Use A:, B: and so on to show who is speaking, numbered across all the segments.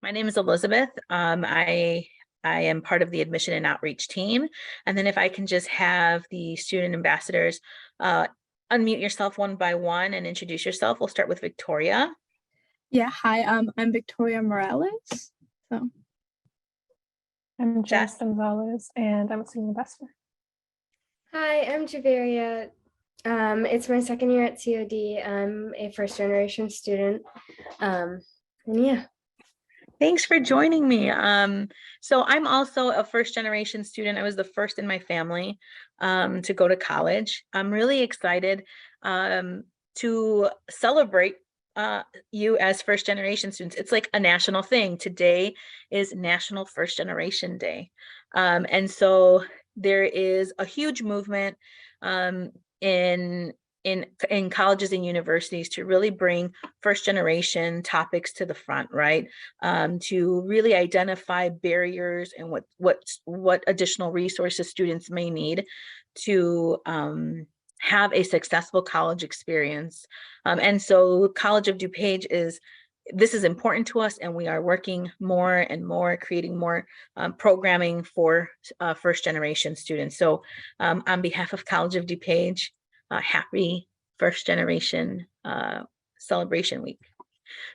A: My name is Elizabeth. I am part of the admission and outreach team. And then if I can just have the student ambassadors unmute yourself one by one and introduce yourself. We'll start with Victoria.
B: Yeah, hi, I'm Victoria Morales. So
C: I'm
A: Jess.
C: Jess Gonzalez, and I'm a student ambassador.
D: Hi, I'm Javeria. It's my second year at COD. I'm a first generation student. And yeah.
A: Thanks for joining me. So I'm also a first generation student. I was the first in my family to go to college. I'm really excited to celebrate you as first generation students. It's like a national thing. Today is National First Generation Day. And so there is a huge movement in colleges and universities to really bring first generation topics to the front, right? To really identify barriers and what additional resources students may need to have a successful college experience. And so College of DuPage this is important to us, and we are working more and more, creating more programming for first generation students. So on behalf of College of DuPage, happy first generation celebration week.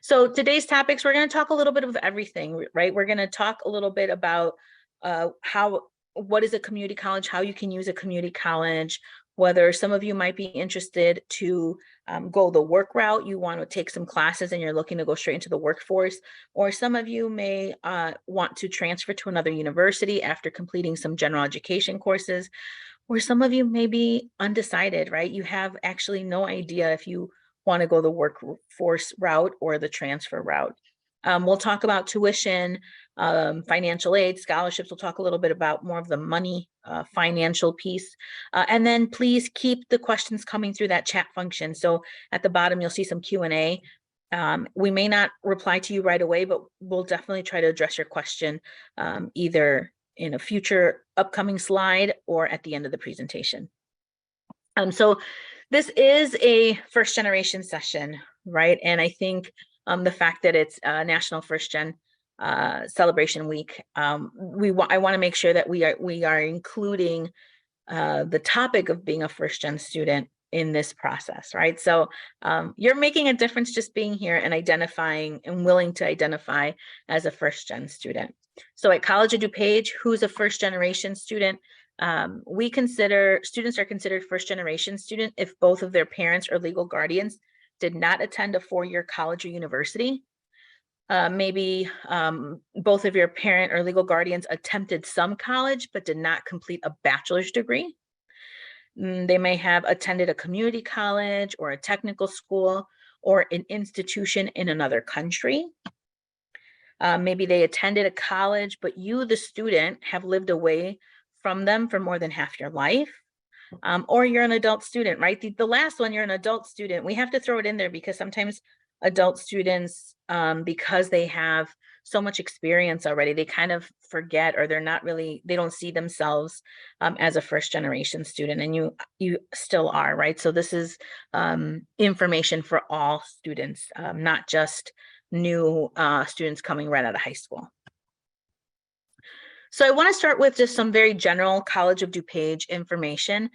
A: So today's topics, we're going to talk a little bit of everything, right? We're going to talk a little bit about what is a community college, how you can use a community college, whether some of you might be interested to go the work route, you want to take some classes and you're looking to go straight into the workforce, or some of you may want to transfer to another university after completing some general education courses, or some of you may be undecided, right? You have actually no idea if you want to go the workforce route or the transfer route. We'll talk about tuition, financial aid, scholarships. We'll talk a little bit about more of the money, financial piece. And then please keep the questions coming through that chat function. So at the bottom, you'll see some Q&A. We may not reply to you right away, but we'll definitely try to address your question either in a future upcoming slide or at the end of the presentation. So this is a first generation session, right? And I think the fact that it's National First Gen Celebration Week, I want to make sure that we are including the topic of being a first gen student in this process, right? So you're making a difference just being here and identifying and willing to identify as a first gen student. So at College of DuPage, who's a first generation student? Students are considered first generation student if both of their parents or legal guardians did not attend a four-year college or university. Maybe both of your parent or legal guardians attempted some college but did not complete a bachelor's degree. They may have attended a community college or a technical school or an institution in another country. Maybe they attended a college, but you, the student, have lived away from them for more than half your life. Or you're an adult student, right? The last one, you're an adult student. We have to throw it in there because sometimes adult students, because they have so much experience already, they kind of forget, or they don't see themselves as a first generation student, and you still are, right? So this is information for all students, not just new students coming right out of high school. So I want to start with just some very general College of DuPage information.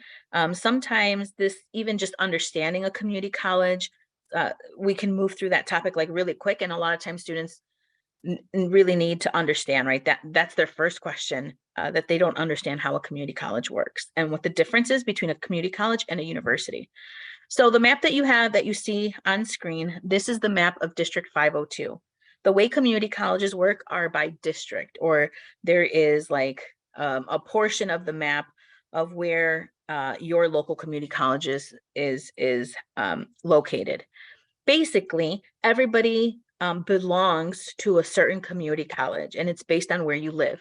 A: Sometimes even just understanding a community college, we can move through that topic like really quick. And a lot of times students really need to understand, right? That's their first question, that they don't understand how a community college works and what the difference is between a community college and a university. So the map that you see on screen, this is the map of District 502. The way community colleges work are by district, or there is like a portion of the map of where your local community colleges is located. Basically, everybody belongs to a certain community college, and it's based on where you live.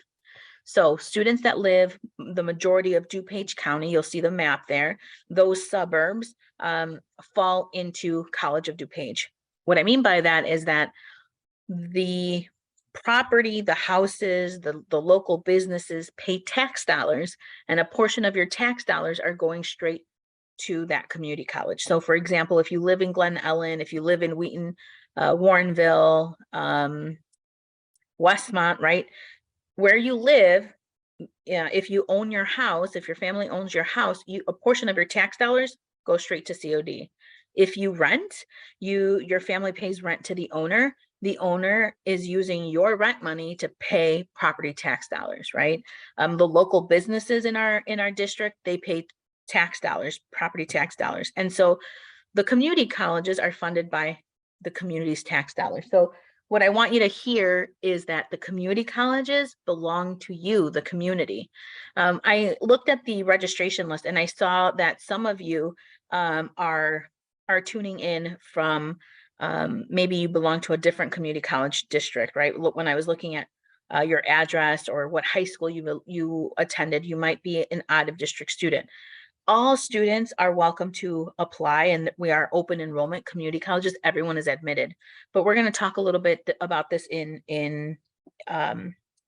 A: So students that live the majority of DuPage County, you'll see the map there, those suburbs fall into College of DuPage. What I mean by that is that the property, the houses, the local businesses pay tax dollars, and a portion of your tax dollars are going straight to that community college. So for example, if you live in Glen Ellen, if you live in Wheaton, Warrenville, Westmont, right? Where you live, yeah, if you own your house, if your family owns your house, a portion of your tax dollars go straight to COD. If you rent, your family pays rent to the owner. The owner is using your rent money to pay property tax dollars, right? The local businesses in our district, they pay tax dollars, property tax dollars. And so the community colleges are funded by the community's tax dollars. So what I want you to hear is that the community colleges belong to you, the community. I looked at the registration list and I saw that some of you are tuning in from maybe you belong to a different community college district, right? When I was looking at your address or what high school you attended, you might be an out of district student. All students are welcome to apply, and we are open enrollment community colleges. Everyone is admitted, but we're going to talk a little bit about this in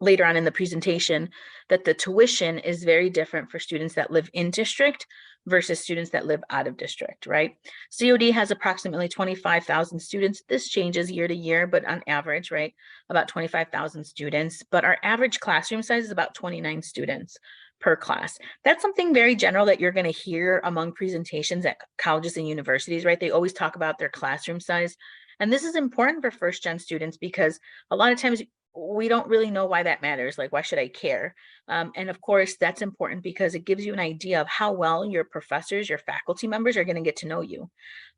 A: later on in the presentation, that the tuition is very different for students that live in district versus students that live out of district, right? COD has approximately 25,000 students. This changes year to year, but on average, right, about 25,000 students, but our average classroom size is about 29 students per class. That's something very general that you're going to hear among presentations at colleges and universities, right? They always talk about their classroom size. And this is important for first gen students because a lot of times we don't really know why that matters. Like, why should I care? And of course, that's important because it gives you an idea of how well your professors, your faculty members are going to get to know you.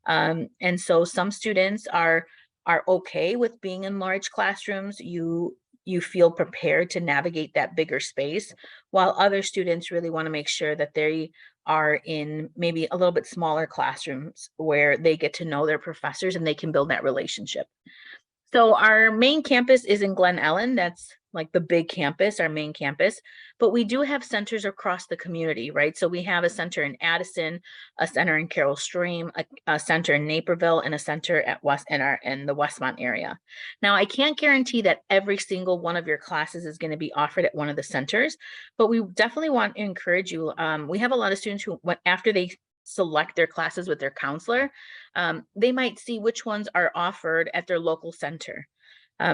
A: And so some students are okay with being in large classrooms. You feel prepared to navigate that bigger space, while other students really want to make sure that they are in maybe a little bit smaller classrooms where they get to know their professors and they can build that relationship. So our main campus is in Glen Ellen. That's like the big campus, our main campus, but we do have centers across the community, right? So we have a center in Addison, a center in Carroll Stream, a center in Naperville, and a center at in the Westmont area. Now, I can't guarantee that every single one of your classes is going to be offered at one of the centers, but we definitely want to encourage you. We have a lot of students who, after they select their classes with their counselor, they might see which ones are offered at their local center.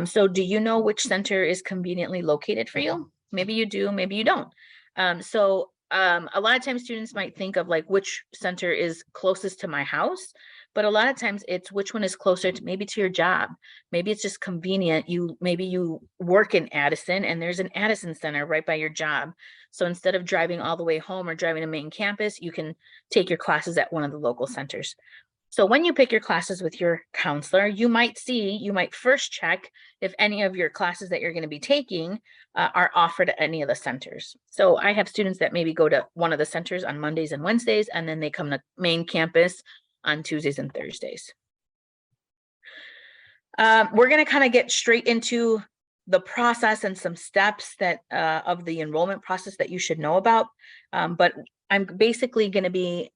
A: So do you know which center is conveniently located for you? Maybe you do, maybe you don't. A lot of times students might think of like which center is closest to my house, but a lot of times it's which one is closer to maybe to your job. Maybe it's just convenient. Maybe you work in Addison and there's an Addison center right by your job. So instead of driving all the way home or driving to main campus, you can take your classes at one of the local centers. So when you pick your classes with your counselor, you might first check if any of your classes that you're going to be taking are offered at any of the centers. So I have students that maybe go to one of the centers on Mondays and Wednesdays, and then they come to main campus on Tuesdays and Thursdays. We're going to kind of get straight into the process and some steps that of the enrollment process that you should know about. But I'm basically going to be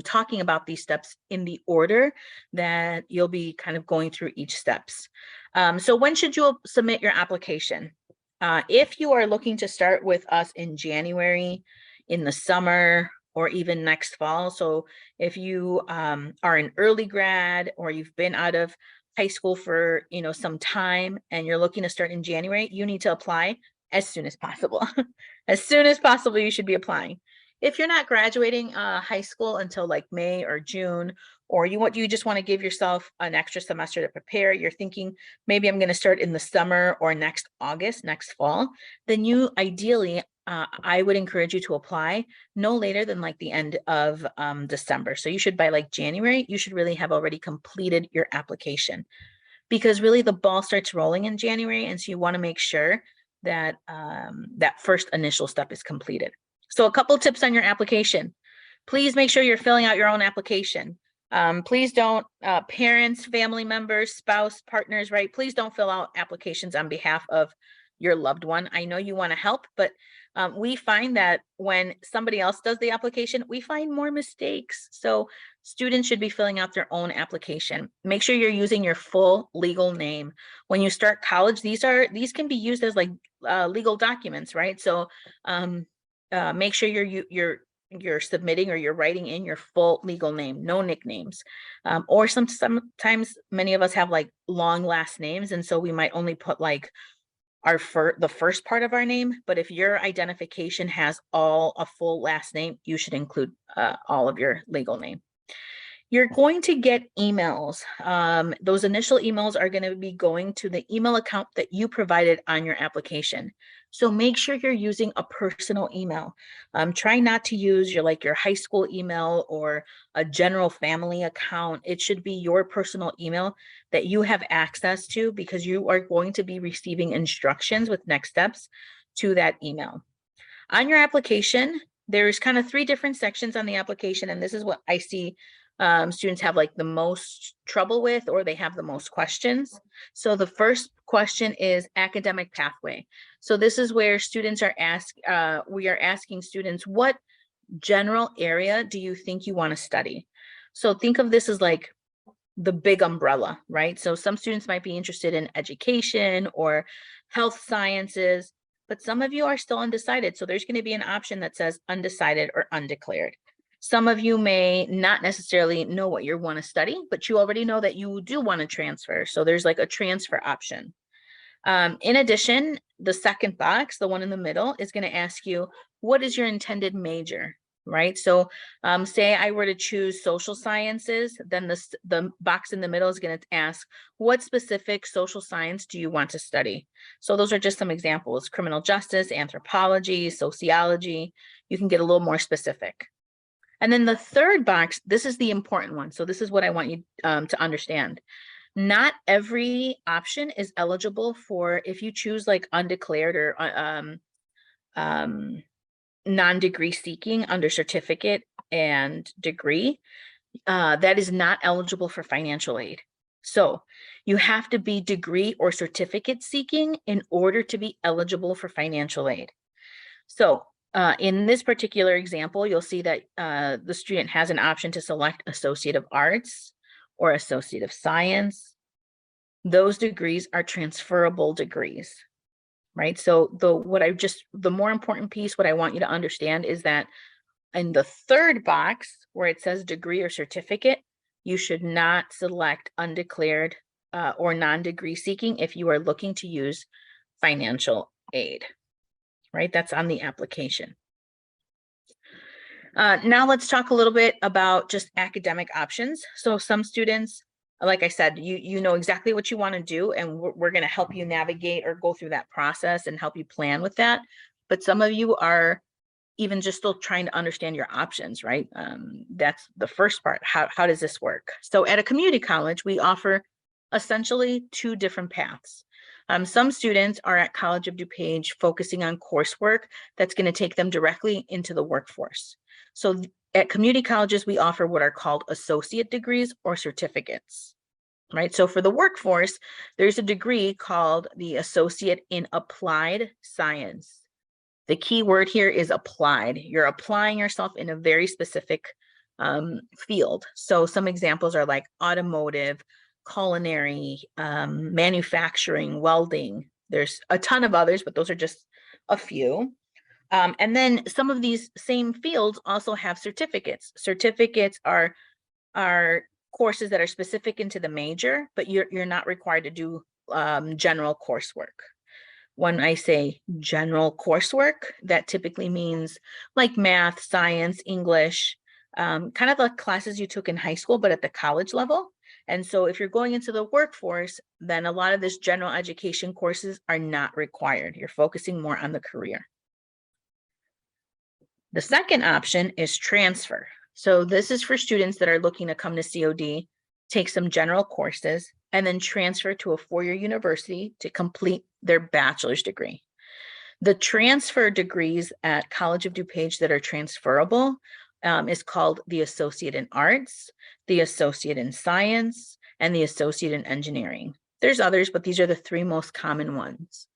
A: talking about these steps in the order that you'll be kind of going through each steps. So when should you submit your application? If you are looking to start with us in January, in the summer, or even next fall. So if you are an early grad or you've been out of high school for some time and you're looking to start in January, you need to apply as soon as possible. As soon as possible, you should be applying. If you're not graduating high school until like May or June, or you just want to give yourself an extra semester to prepare, you're thinking maybe I'm going to start in the summer or next August, next fall, then you ideally, I would encourage you to apply no later than like the end of December. So you should, by like January, you should really have already completed your application, because really the ball starts rolling in January. And so you want to make sure that that first initial step is completed. So a couple tips on your application. Please make sure you're filling out your own application. Please don't, parents, family members, spouse, partners, right? Please don't fill out applications on behalf of your loved one. I know you want to help, but we find that when somebody else does the application, we find more mistakes. So students should be filling out their own application. Make sure you're using your full legal name. When you start college, these can be used as like legal documents, right? So make sure you're submitting or you're writing in your full legal name, no nicknames. Or sometimes many of us have like long last names, and so we might only put like the first part of our name, but if your identification has a full last name, you should include all of your legal name. You're going to get emails. Those initial emails are going to be going to the email account that you provided on your application. So make sure you're using a personal email. Try not to use your high school email or a general family account. It should be your personal email that you have access to, because you are going to be receiving instructions with next steps to that email. On your application, there's kind of 3 different sections on the application, and this is what I see students have the most trouble with, or they have the most questions. So the first question is academic pathway. So this is where students are we are asking students, what general area do you think you want to study? So think of this as the big umbrella, right? So some students might be interested in education or health sciences, but some of you are still undecided. So there's going to be an option that says undecided or undeclared. Some of you may not necessarily know what you want to study, but you already know that you do want to transfer. So there's a transfer option. In addition, the second box, the one in the middle, is going to ask you, what is your intended major, right? So say I were to choose social sciences, then the box in the middle is going to ask, what specific social science do you want to study? So those are just some examples: criminal justice, anthropology, sociology. You can get a little more specific. And then the third box, this is the important one. So this is what I want you to understand. Not every option is eligible for, if you choose undeclared or non-degree seeking under certificate and degree, that is not eligible for financial aid. So you have to be degree or certificate seeking in order to be eligible for financial aid. So in this particular example, you'll see that the student has an option to select Associate of Arts or Associate of Science. Those degrees are transferable degrees, right? So the more important piece, what I want you to understand is that in the third box where it says degree or certificate, you should not select undeclared or non-degree seeking if you are looking to use financial aid. Right? That's on the application. Now let's talk a little bit about just academic options. So some students, like I said, you know exactly what you want to do, and we're going to help you navigate or go through that process and help you plan with that. But some of you are even just still trying to understand your options, right? That's the first part. How does this work? So at a community college, we offer essentially 2 different paths. Some students are at College of DuPage focusing on coursework that's going to take them directly into the workforce. So at community colleges, we offer what are called associate degrees or certificates, right? So for the workforce, there's a degree called the Associate in Applied Science. The key word here is applied. You're applying yourself in a very specific field. So some examples are like automotive, culinary, manufacturing, welding. There's a ton of others, but those are just a few. And then some of these same fields also have certificates. Certificates are courses that are specific into the major, but you're not required to do general coursework. When I say general coursework, that typically means like math, science, English, kind of the classes you took in high school, but at the college level. And so if you're going into the workforce, then a lot of this general education courses are not required. You're focusing more on the career. The second option is transfer. So this is for students that are looking to come to COD, take some general courses, and then transfer to a 4-year university to complete their bachelor's degree. The transfer degrees at College of DuPage that are transferable is called the Associate in Arts, the Associate in Science, and the Associate in Engineering. There's others, but these are the 3 most common ones.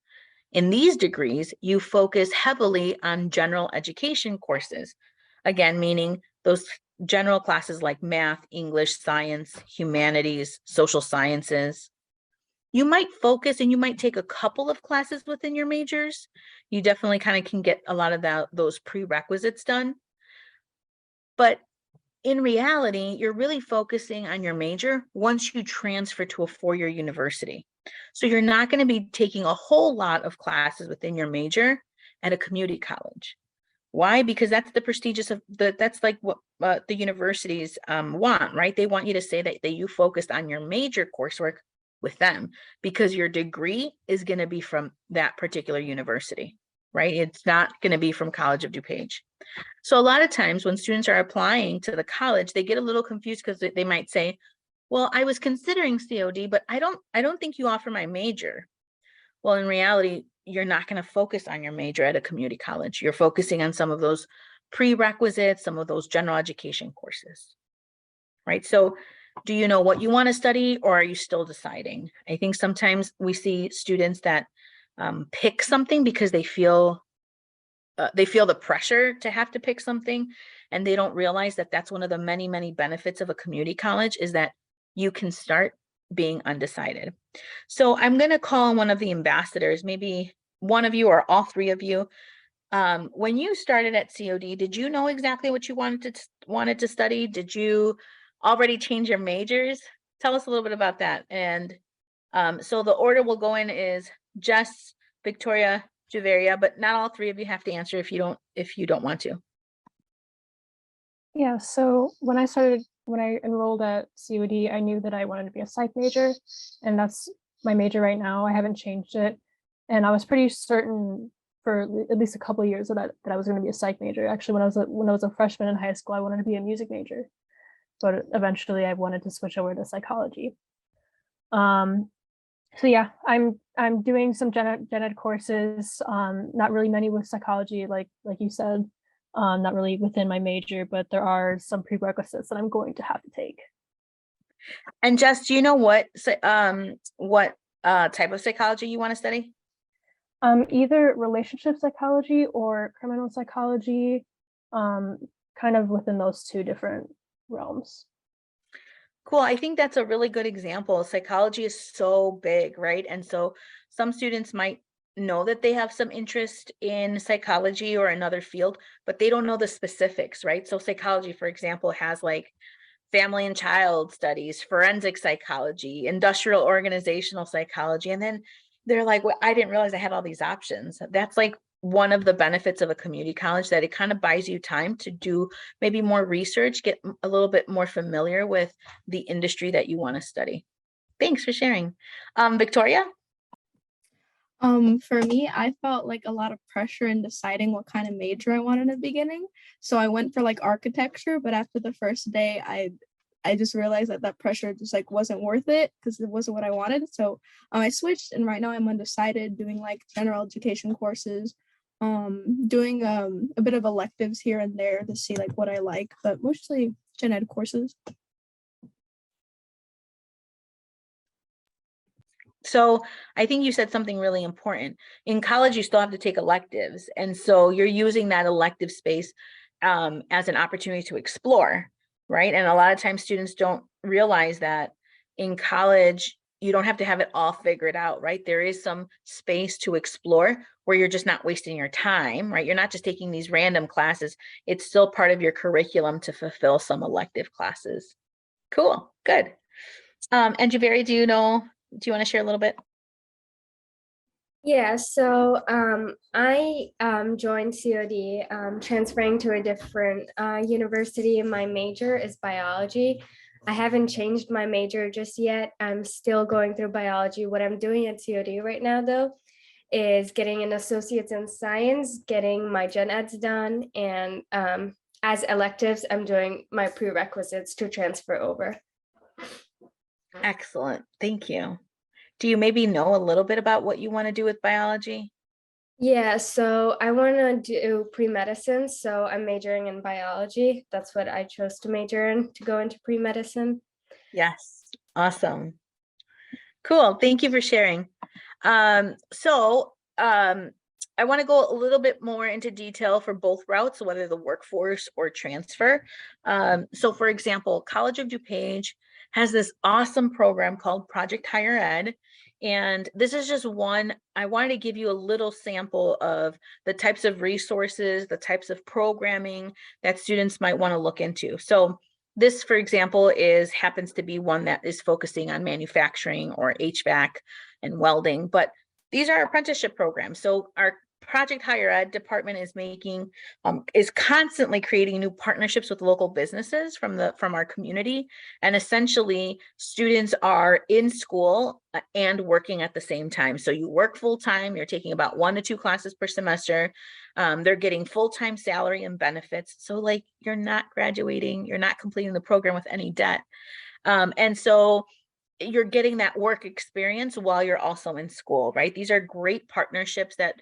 A: In these degrees, you focus heavily on general education courses, again, meaning those general classes like math, English, science, humanities, social sciences. You might focus and you might take a couple of classes within your majors. You definitely kind of can get a lot of those prerequisites done. But in reality, you're really focusing on your major once you transfer to a 4-year university. So you're not going to be taking a whole lot of classes within your major at a community college. Why? Because that's the prestigious of that's like what the universities want, right? They want you to say that you focused on your major coursework with them because your degree is going to be from that particular university, right? It's not going to be from College of DuPage. So a lot of times when students are applying to the college, they get a little confused because they might say, well, I was considering COD, but I don't think you offer my major. Well, in reality, you're not going to focus on your major at a community college. You're focusing on some of those prerequisites, some of those general education courses, right? So do you know what you want to study, or are you still deciding? I think sometimes we see students that pick something because they feel the pressure to have to pick something, and they don't realize that that's one of the many, many benefits of a community college is that you can start being undecided. So I'm going to call on one of the ambassadors, maybe one of you or all three of you. When you started at COD, did you know exactly what you wanted to study? Did you already change your majors? Tell us a little bit about that. And so the order we'll go in is Jess, Victoria, Javeria, but not all three of you have to answer if you don't want to.
C: Yeah, so when I enrolled at COD, I knew that I wanted to be a psych major, and that's my major right now. I haven't changed it. And I was pretty certain for at least a couple of years that I was going to be a psych major. Actually, when I was a freshman in high school, I wanted to be a music major, but eventually I wanted to switch over to psychology. So yeah, I'm doing some gen ed courses, not really many with psychology, like you said, not really within my major, but there are some prerequisites that I'm going to have to take.
A: And Jess, do you know what type of psychology you want to study?
C: Either relationship psychology or criminal psychology, kind of within those two different realms.
A: Cool. I think that's a really good example. Psychology is so big, right? And so some students might know that they have some interest in psychology or another field, but they don't know the specifics, right? So psychology, for example, has like family and child studies, forensic psychology, industrial organizational psychology. And then they're like, well, I didn't realize I had all these options. That's like one of the benefits of a community college, that it kind of buys you time to do maybe more research, get a little bit more familiar with the industry that you want to study. Thanks for sharing. Victoria?
B: For me, I felt like a lot of pressure in deciding what kind of major I wanted in the beginning. So I went for like architecture, but after the first day, I just realized that pressure just like wasn't worth it because it wasn't what I wanted. So I switched, and right now I'm undecided, doing like general education courses, doing a bit of electives here and there to see like what I like, but mostly gen ed courses.
A: So I think you said something really important. In college, you still have to take electives. And so you're using that elective space as an opportunity to explore, right? And a lot of times students don't realize that in college, you don't have to have it all figured out, right? There is some space to explore where you're just not wasting your time, right? You're not just taking these random classes. It's still part of your curriculum to fulfill some elective classes. Cool, good. And Javari, do you want to share a little bit?
D: Yeah, so I joined COD, transferring to a different university. My major is biology. I haven't changed my major just yet. I'm still going through biology. What I'm doing at COD right now, though, is getting an associate's in science, getting my gen eds done, and as electives, I'm doing my prerequisites to transfer over.
A: Excellent. Thank you. Do you maybe know a little bit about what you want to do with biology?
D: Yeah, so I want to do pre-medicine, so I'm majoring in biology. That's what I chose to major in, to go into pre-medicine.
A: Yes. Awesome. Cool. Thank you for sharing. I want to go a little bit more into detail for both routes, whether the workforce or transfer. So for example, College of DuPage has this awesome program called Project Higher Ed. And this is just one. I wanted to give you a little sample of the types of resources, the types of programming that students might want to look into. So this, for example, happens to be one that is focusing on manufacturing or HVAC. and welding, but these are apprenticeship programs. So our Project Higher Ed department is making, is constantly creating new partnerships with local businesses from our community. And essentially students are in school and working at the same time. So you work full time, you're taking about 1 to 2 classes per semester. They're getting full-time salary and benefits. So like you're not graduating, you're not completing the program with any debt. And so you're getting that work experience while you're also in school, right? These are great partnerships that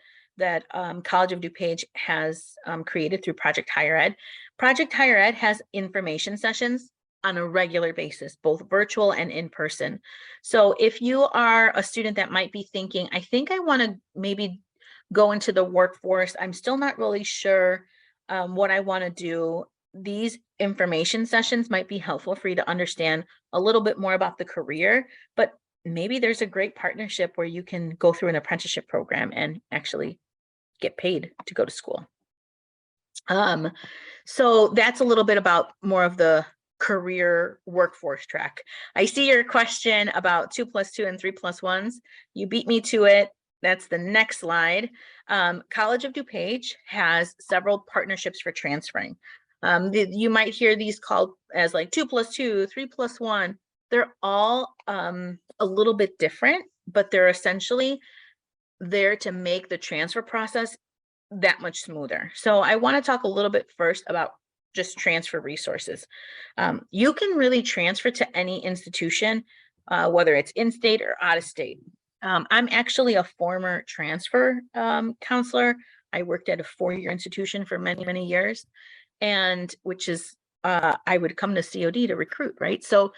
A: College of DuPage has created through Project Higher Ed. Project Higher Ed has information sessions on a regular basis, both virtual and in person. So if you are a student that might be thinking, I think I want to maybe go into the workforce, I'm still not really sure what I want to do, these information sessions might be helpful for you to understand a little bit more about the career, but maybe there's a great partnership where you can go through an apprenticeship program and actually get paid to go to school. So that's a little bit about more of the career workforce track. I see your question about 2+2 and 3+1s. You beat me to it. That's the next slide. College of DuPage has several partnerships for transferring. You might hear these called as like 2+2, 3+1. They're all a little bit different, but they're essentially there to make the transfer process that much smoother. So I want to talk a little bit first about just transfer resources. You can really transfer to any institution, whether it's in-state or out-of-state. I'm actually a former transfer counselor. I worked at a 4-year institution for many, many years, and which is, I would come to COD to recruit, right? So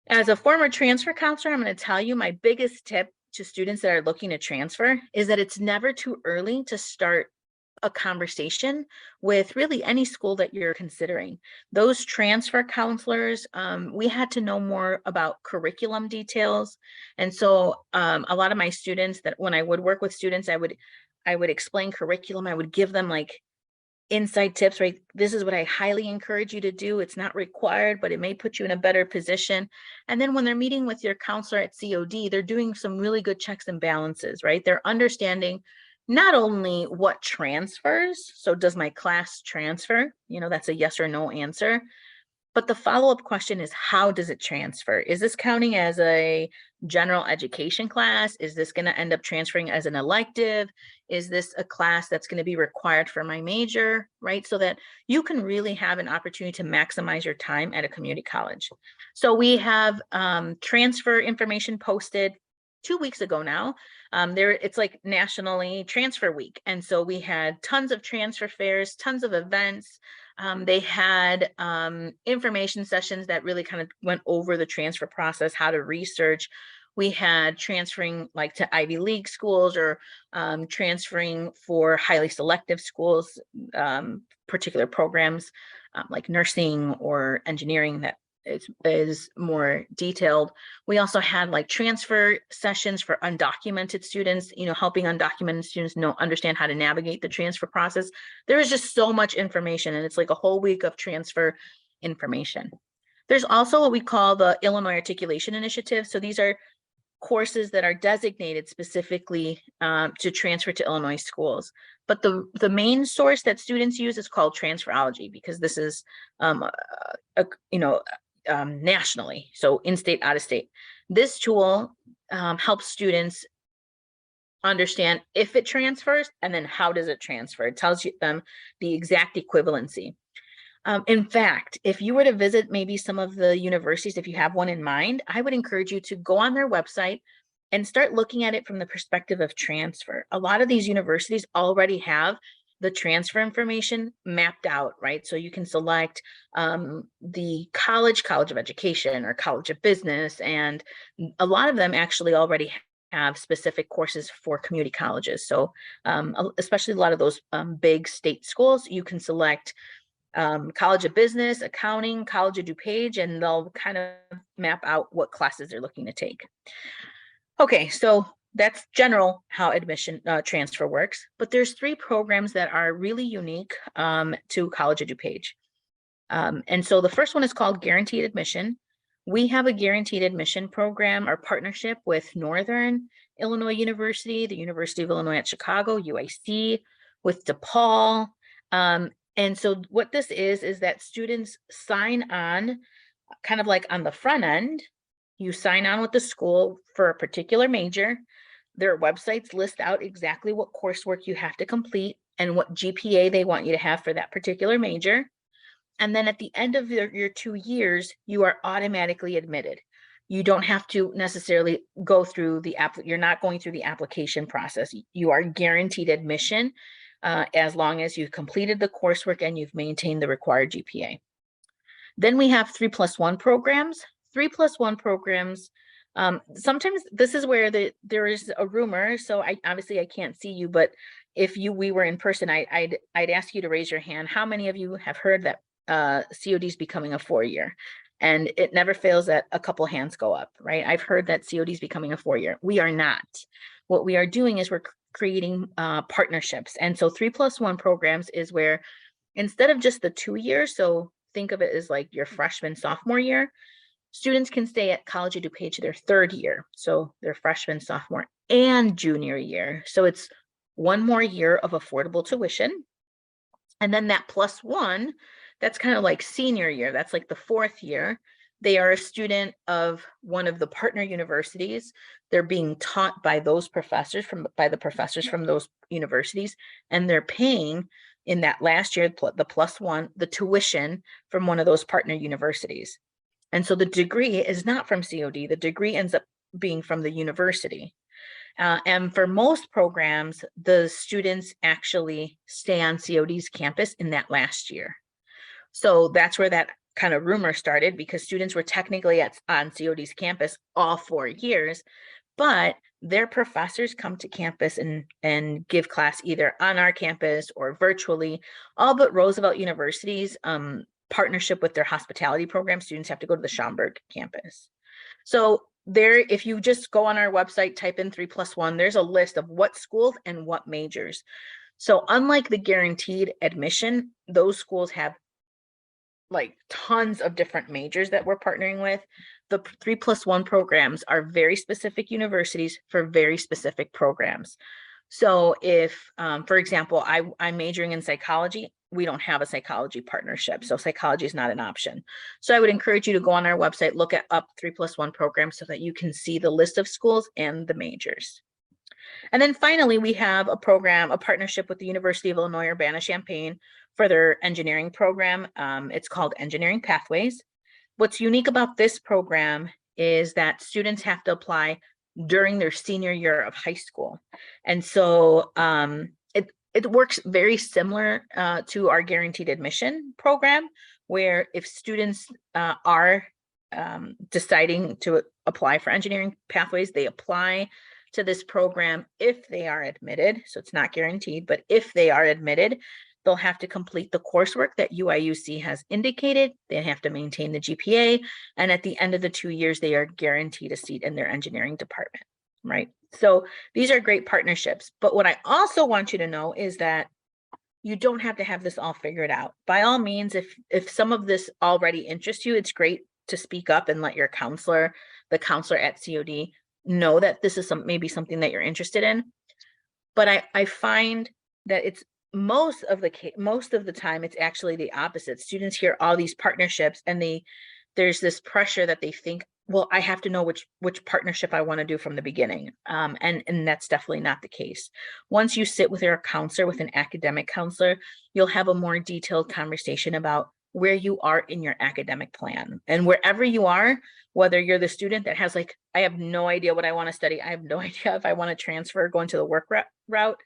A: as a former transfer counselor, I'm going to tell you my biggest tip to students that are looking to transfer is that it's never too early to start a conversation with really any school that you're considering. Those transfer counselors, we had to know more about curriculum details. And so a lot of my students, that when I would work with students, I would explain curriculum. I would give them like inside tips, right? This is what I highly encourage you to do. It's not required, but it may put you in a better position. And then when they're meeting with your counselor at COD, they're doing some really good checks and balances, right? They're understanding not only what transfers, so does my class transfer? You know, that's a yes or no answer. But the follow-up question is, how does it transfer? Is this counting as a general education class? Is this going to end up transferring as an elective? Is this a class that's going to be required for my major, right? So that you can really have an opportunity to maximize your time at a community college. So we have transfer information posted 2 weeks ago now. It's like nationally transfer week. And so we had tons of transfer fairs, tons of events. They had information sessions that really kind of went over the transfer process, how to research. We had transferring like to Ivy League schools or transferring for highly selective schools, particular programs like nursing or engineering that is more detailed. We also had like transfer sessions for undocumented students, you know, helping undocumented students understand how to navigate the transfer process. There is just so much information, and it's like a whole week of transfer information. There's also what we call the Illinois Articulation Initiative. So these are courses that are designated specifically to transfer to Illinois schools. But the main source that students use is called Transferology, because this is, nationally, so in-state, out-of-state. This tool helps students understand if it transfers and then how does it transfer. It tells them the exact equivalency. In fact, if you were to visit maybe some of the universities, if you have one in mind, I would encourage you to go on their website and start looking at it from the perspective of transfer. A lot of these universities already have the transfer information mapped out, right? So you can select the College of Education or College of Business, and a lot of them actually already have specific courses for community colleges. So especially a lot of those big state schools, you can select College of Business, Accounting, College of DuPage, and they'll kind of map out what classes they're looking to take. Okay, so that's general how admission transfer works, but there's 3 programs that are really unique to College of DuPage. And so the first one is called Guaranteed Admission, We have a guaranteed admission program or partnership with Northern Illinois University, the University of Illinois at Chicago, UIC, with DePaul. And so what this is that students sign on kind of like on the front end. You sign on with the school for a particular major. Their websites list out exactly what coursework you have to complete and what GPA they want you to have for that particular major. And then at the end of your 2 years, you are automatically admitted. You don't have to necessarily go through you're not going through the application process. You are guaranteed admission as long as you've completed the coursework and you've maintained the required GPA. Then we have 3+1 programs. 3+1 programs, sometimes this is where there is a rumor. So obviously I can't see you, but if we were in person, I'd ask you to raise your hand. How many of you have heard that COD is becoming a 4-year? And it never fails that a couple hands go up, right? I've heard that COD is becoming a 4-year. We are not. What we are doing is we're creating partnerships. And so 3+1 programs is where instead of just the 2 years, so think of it as like your freshman, sophomore year, students can stay at College of DuPage their 3rd year. So their freshman, sophomore, and junior year. So it's 1 more year of affordable tuition. And then that +1, that's kind of like senior year. That's like the 4th year. They are a student of one of the partner universities. They're being taught by those professors by the professors from those universities, and they're paying in that last year, the +1, the tuition from one of those partner universities. And so the degree is not from COD. The degree ends up being from the university. And for most programs, the students actually stay on COD's campus in that last year. So that's where that kind of rumor started, because students were technically on COD's campus all 4 years, but their professors come to campus and give class either on our campus or virtually. All but Roosevelt University's partnership with their hospitality program, students have to go to the Schaumburg campus. So there, if you just go on our website, type in 3+1, there's a list of what schools and what majors. So unlike the guaranteed admission, those schools have like tons of different majors that we're partnering with. The 3+1 programs are very specific universities for very specific programs. So if, for example, I'm majoring in psychology, we don't have a psychology partnership. So psychology is not an option. So I would encourage you to go on our website, look up 3+1 programs so that you can see the list of schools and the majors. And then finally, we have a partnership with the University of Illinois Urbana-Champaign for their engineering program. It's called Engineering Pathways. What's unique about this program is that students have to apply during their senior year of high school. And so it works very similar to our guaranteed admission program, where if students are deciding to apply for engineering pathways, they apply to this program if they are admitted. So it's not guaranteed, but if they are admitted, they'll have to complete the coursework that UIUC has indicated. They have to maintain the GPA. And at the end of the 2 years, they are guaranteed a seat in their engineering department, right? So these are great partnerships. But what I also want you to know is that you don't have to have this all figured out. By all means, if some of this already interests you, it's great to speak up and let your counselor, the counselor at COD, know that this is maybe something that you're interested in. But I find that it's most of the time it's actually the opposite. Students hear all these partnerships and there's this pressure that they think, well, I have to know which partnership I want to do from the beginning. And that's definitely not the case. Once you sit with your counselor, with an academic counselor, you'll have a more detailed conversation about where you are in your academic plan. And wherever you are, whether you're the student that has like, I have no idea what I want to study, I have no idea if I want to transfer, go into the work route,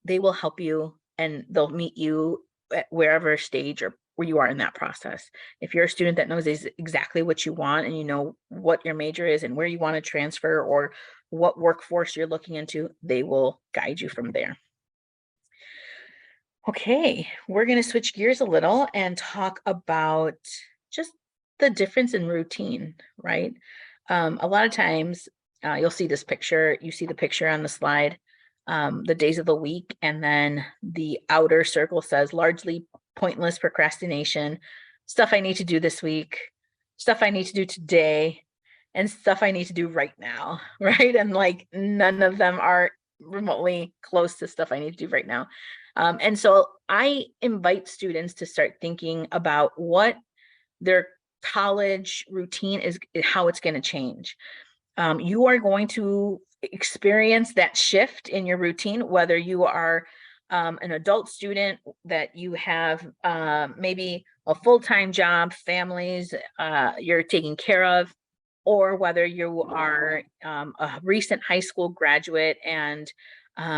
A: they will help you and they'll meet you at wherever stage or where you are in that process. If you're a student that knows exactly what you want and you know what your major is and where you want to transfer or what workforce you're looking into, they will guide you from there. Okay, we're going to switch gears a little and talk about just the difference in routine, right? A lot of times you'll see this picture, you see the picture on the slide, the days of the week, and then the outer circle says largely pointless procrastination, stuff I need to do this week, stuff I need to do today and stuff I need to do right now, right? And like none of them are remotely close to stuff I need to do right now. And so I invite students to start thinking about what their college routine is, how it's going to change. You are going to experience that shift in your routine, whether you are an adult student, that you have maybe a full-time job, families you're taking care of, or whether you are a recent high school graduate and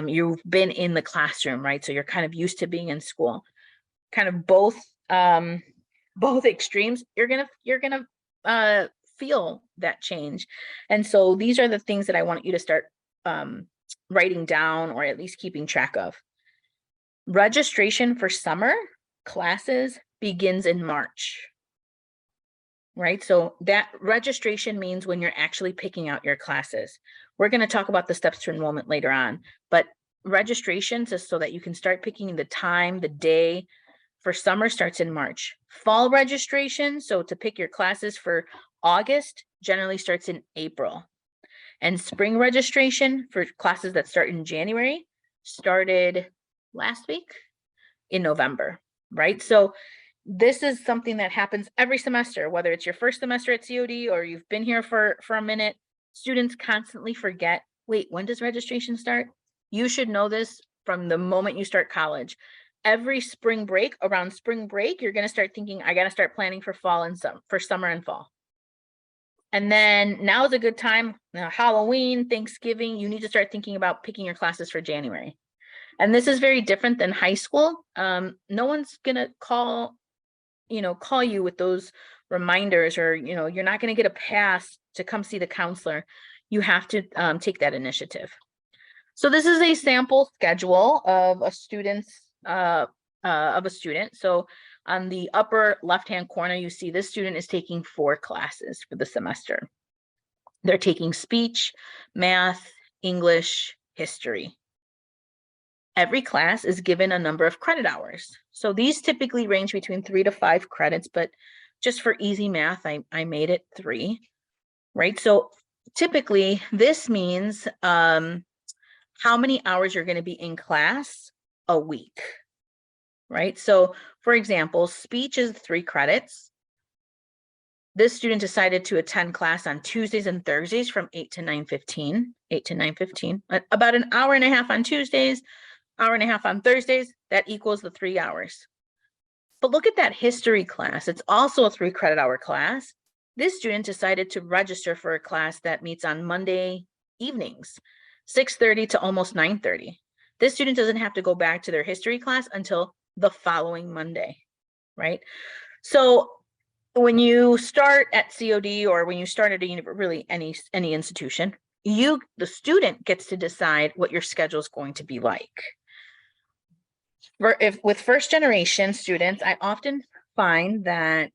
A: you've been in the classroom, right? So you're kind of used to being in school. Kind of both extremes, you're gonna feel that change. And so these are the things that I want you to start writing down, or at least keeping track of. Registration for summer classes begins in March, right? So that registration means when you're actually picking out your classes. We're going to talk about the steps to enrollment later on, but registrations is so that you can start picking the time, the day for summer starts in March. Fall registration, so to pick your classes for August, generally starts in April. And spring registration for classes that start in January started last week in November, right? So this is something that happens every semester, whether it's your first semester at COD or you've been here for a minute. Students constantly forget, wait, when does registration start? You should know this from the moment you start college. Every spring break, around spring break, you're going to start thinking, I got to start planning for fall and for summer and fall. And then now is a good time, Halloween, Thanksgiving, you need to start thinking about picking your classes for January. And this is very different than high school. No one's going to call you with those reminders, or, you're not going to get a pass to come see the counselor. You have to take that initiative. So this is a sample schedule of a student. So on the upper left-hand corner, you see this student is taking 4 classes for the semester. They're taking speech, math, English, history. Every class is given a number of credit hours. So these typically range between 3 to 5 credits, but just for easy math, I made it 3, right? So typically this means how many hours you're going to be in class a week, right? So for example, speech is 3 credits. This student decided to attend class on Tuesdays and Thursdays from 8 to 9:15, about an hour and a half on Tuesdays, hour and a half on Thursdays. That equals the 3 hours. But look at that history class. It's also a 3 credit hour class. This student decided to register for a class that meets on Monday evenings, 6:30 to almost 9:30. This student doesn't have to go back to their history class until the following Monday, right? So when you start at COD, or when you start at really any institution, the student gets to decide what your schedule is going to be like. With first generation students, I often find that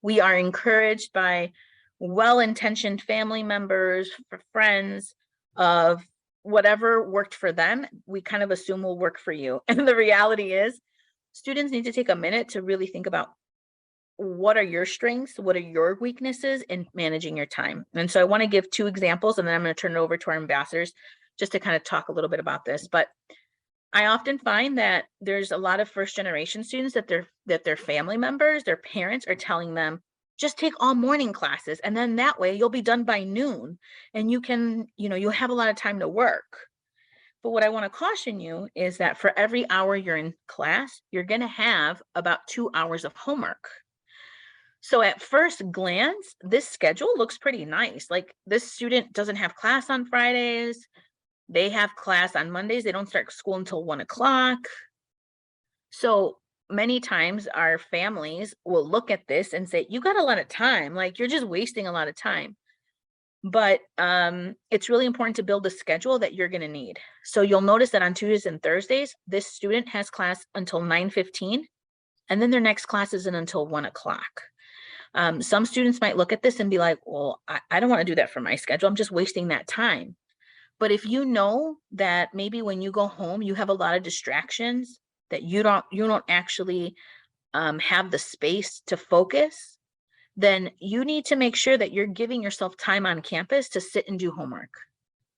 A: we are encouraged by well-intentioned family members, friends, of whatever worked for them, we kind of assume will work for you. And the reality is, students need to take a minute to really think about, what are your strengths? What are your weaknesses in managing your time? And so I want to give 2 examples, and then I'm going to turn it over to our ambassadors just to kind of talk a little bit about this. But I often find that there's a lot of first generation students that their family members, their parents are telling them, just take all morning classes, and then that way you'll be done by noon and you can, you'll have a lot of time to work. But what I want to caution you is that for every hour you're in class, you're going to have about 2 hours of homework. So at first glance, this schedule looks pretty nice. Like, this student doesn't have class on Fridays. They have class on Mondays. They don't start school until 1 o'clock. So many times our families will look at this and say, you got a lot of time, like you're just wasting a lot of time. But it's really important to build a schedule that you're going to need. So you'll notice that on Tuesdays and Thursdays, this student has class until 9:15, and then their next class isn't until 1 o'clock. Some students might look at this and be like, well, I don't want to do that for my schedule. I'm just wasting that time. But if you know that maybe when you go home, you have a lot of distractions, that you don't actually have the space to focus, then you need to make sure that you're giving yourself time on campus to sit and do homework,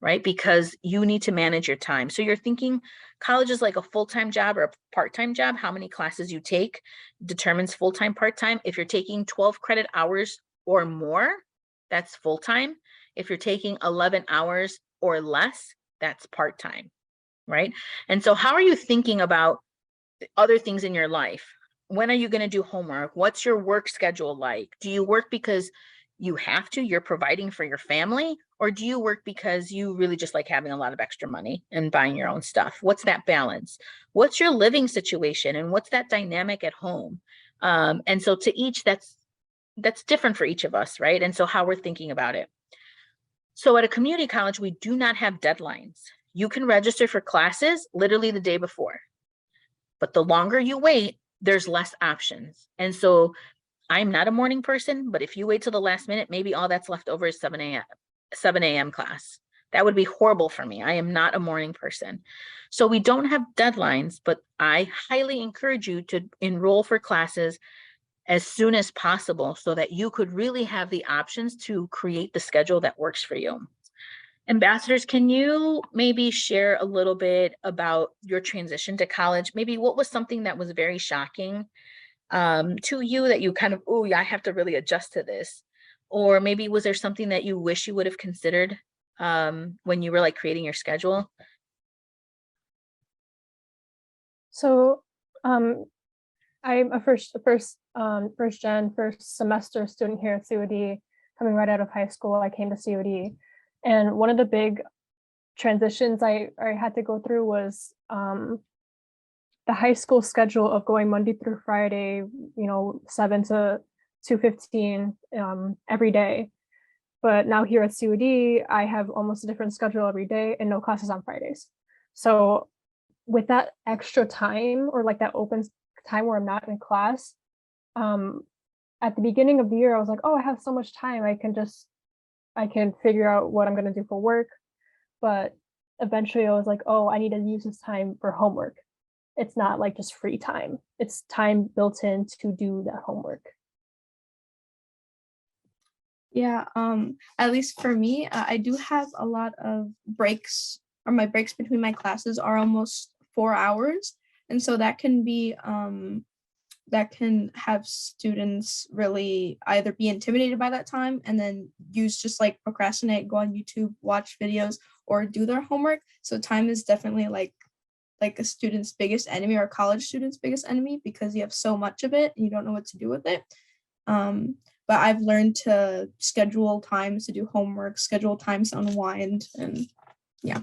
A: right? Because you need to manage your time. So you're thinking college is like a full-time job or a part-time job. How many classes you take determines full-time, part-time. If you're taking 12 credit hours or more, that's full-time. If you're taking 11 hours or less, that's part-time, right? And so how are you thinking about other things in your life? When are you going to do homework? What's your work schedule like? Do you work because you have to, you're providing for your family, or do you work because you really just like having a lot of extra money and buying your own stuff? What's that balance? What's your living situation, and what's that dynamic at home? And so to each, that's different for each of us, right? And so how we're thinking about it. So at a community college, we do not have deadlines. You can register for classes literally the day before, but the longer you wait, there's less options. And so I'm not a morning person, but if you wait till the last minute, maybe all that's left over is 7 a.m. class. That would be horrible for me. I am not a morning person. So we don't have deadlines, but I highly encourage you to enroll for classes as soon as possible so that you could really have the options to create the schedule that works for you. Ambassadors, can you maybe share a little bit about your transition to college? Maybe what was something that was very shocking to you that you kind of, oh yeah, I have to really adjust to this? Or maybe was there something that you wish you would have considered when you were like creating your schedule?
C: So I'm a first semester student here at COD, coming right out of high school. I came to COD, and one of the big transitions I had to go through was the high school schedule of going Monday through Friday, 7 to 2:15 every day. But now here at COD, I have almost a different schedule every day and no classes on Fridays. So with that extra time, or like that open time where I'm not in class, at the beginning of the year, I was like, oh, I have so much time. I can figure out what I'm going to do for work. But eventually I was like, oh, I need to use this time for homework. It's not like just free time. It's time built in to do that homework.
B: Yeah, at least for me, I do have a lot of breaks, or my breaks between my classes are almost 4 hours. And so that can have students really either be intimidated by that time and then just like procrastinate, go on YouTube, watch videos, or do their homework. So time is definitely like a student's biggest enemy, or a college student's biggest enemy, because you have so much of it and you don't know what to do with it. But I've learned to schedule times to do homework, schedule times to unwind, and yeah.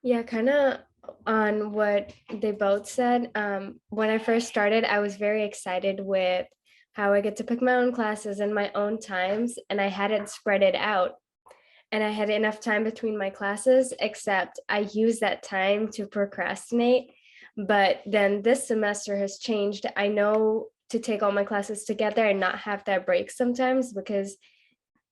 D: Yeah, kind of on what they both said. When I first started, I was very excited with how I get to pick my own classes and my own times, and I hadn't spread it out. And I had enough time between my classes, except I used that time to procrastinate. But then this semester has changed. I know to take all my classes together and not have that break sometimes, because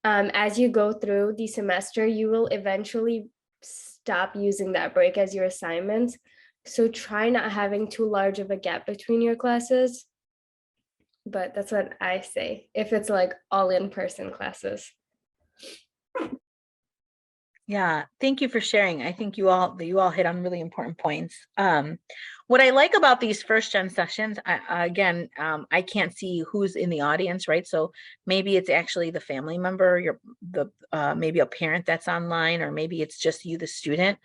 D: as you go through the semester, you will eventually stop using that break as your assignments. So try not having too large of a gap between your classes. But that's what I say, if it's like all in-person classes.
A: Yeah, thank you for sharing. I think you all hit on really important points. What I like about these first gen sessions, I can't see who's in the audience, right? So maybe it's actually the family member, maybe a parent that's online, or maybe it's just you, the student.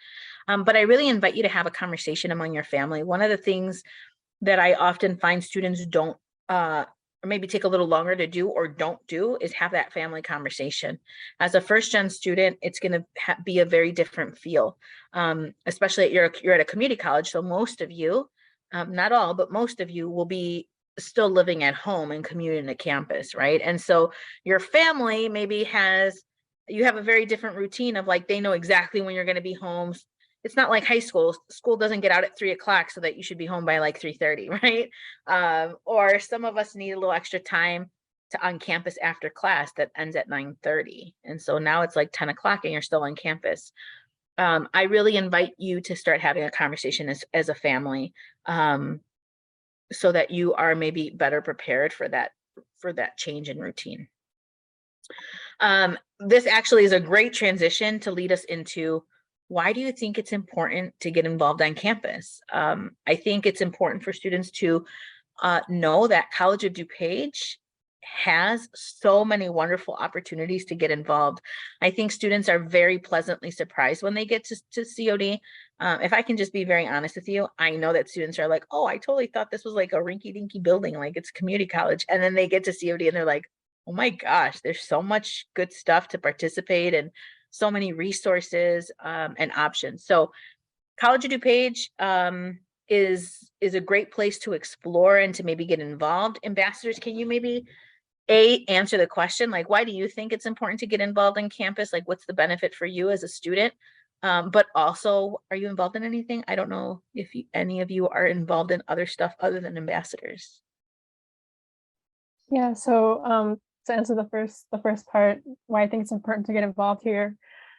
A: But I really invite you to have a conversation among your family. One of the things that I often find students don't or maybe take a little longer to do or don't do is have that family conversation. As a first gen student, it's going to be a very different feel, especially you're at a community college. So most of you, not all, but most of you will be still living at home and commuting to campus, right? And so your family maybe you have a very different routine of like, they know exactly when you're going to be home. It's not like high school. School doesn't get out at 3 o'clock so that you should be home by like 3:30, right? Or some of us need a little extra time on campus after class that ends at 9:30. And so now it's like 10 o'clock and you're still on campus. I really invite you to start having a conversation as a family, so that you are maybe better prepared for that for that change in routine. This actually is a great transition to lead us into, why do you think it's important to get involved on campus? I think it's important for students to know that College of DuPage has so many wonderful opportunities to get involved. I think students are very pleasantly surprised when they get to COD. If I can just be very honest with you, I know that students are like, oh, I totally thought this was like a rinky dinky building, like it's community college. And then they get to COD and they're like, oh my gosh, there's so much good stuff to participate in, so many resources and options. So College of DuPage is a great place to explore and to maybe get involved. Ambassadors, can you maybe answer the question, like, why do you think it's important to get involved in campus? Like, what's the benefit for you as a student? But also, are you involved in anything? I don't know if any of you are involved in other stuff other than ambassadors.
C: Yeah, so to answer the first part, why I think it's important to get involved here,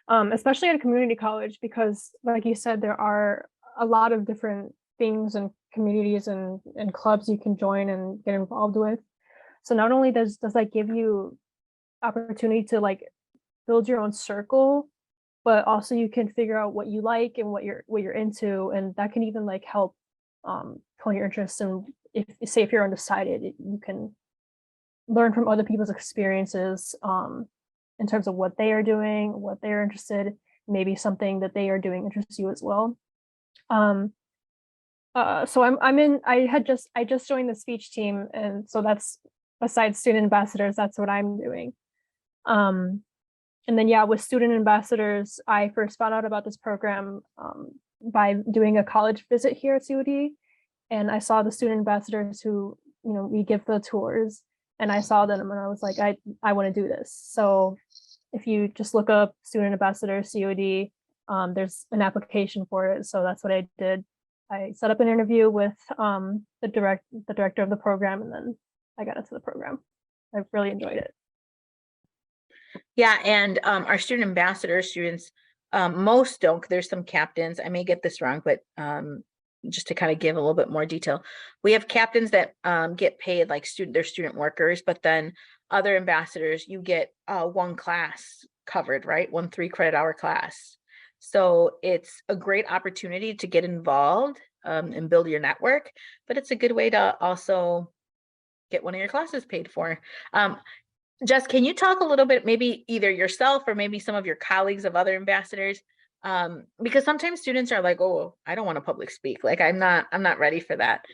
C: especially at a community college, because like you said, there are a lot of different things and communities and clubs you can join and get involved with. So not only does that give you opportunity to like build your own circle, but also you can figure out what you like and what you're into, and that can even like help hone your interests. And if you're undecided, you can learn from other people's experiences in terms of what they are doing, what they're interested, maybe something that they are doing interests you as well. So I just joined the speech team, and so that's, besides student ambassadors, that's what I'm doing. And then yeah, with student ambassadors, I first found out about this program by doing a college visit here at COD, and I saw the student ambassadors who, you know, we give the tours, and I saw them and I was like, I want to do this. So if you just look up student ambassador COD, there's an application for it. So that's what I did. I set up an interview with the director of the program, and then I got into the program. I really enjoyed it.
A: Yeah, and our student ambassador students, most don't. There's some captains. I may get this wrong, but just to kind of give a little bit more detail, we have captains that get paid like they're student workers, but then other ambassadors, you get one class covered, right? 1 3-credit hour class. So it's a great opportunity to get involved and build your network, but it's a good way to also get one of your classes paid for. Jess, can you talk a little bit, maybe either yourself or maybe some of your colleagues of other ambassadors? Because sometimes students are like, oh, I don't want to public speak. Like, I'm not ready for that.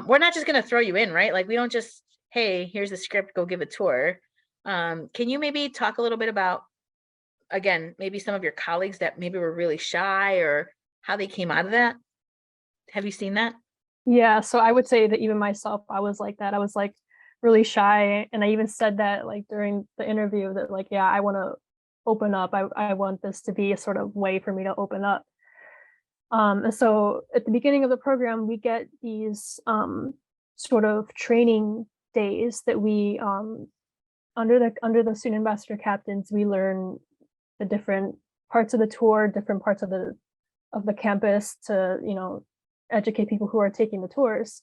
A: We're not just going to throw you in, right? Like, we don't just, hey, here's the script, go give a tour. Can you maybe talk a little bit about, again, maybe some of your colleagues that maybe were really shy or how they came out of that? Have you seen that?
C: Yeah, so I would say that even myself, I was like that. I was like really shy, and I even said that like during the interview that like, yeah, I want to open up. I want this to be a sort of way for me to open up. And so at the beginning of the program, we get these sort of training days that we under the student ambassador captains, we learn the different parts of the tour, different parts of the campus to, you know, educate people who are taking the tours,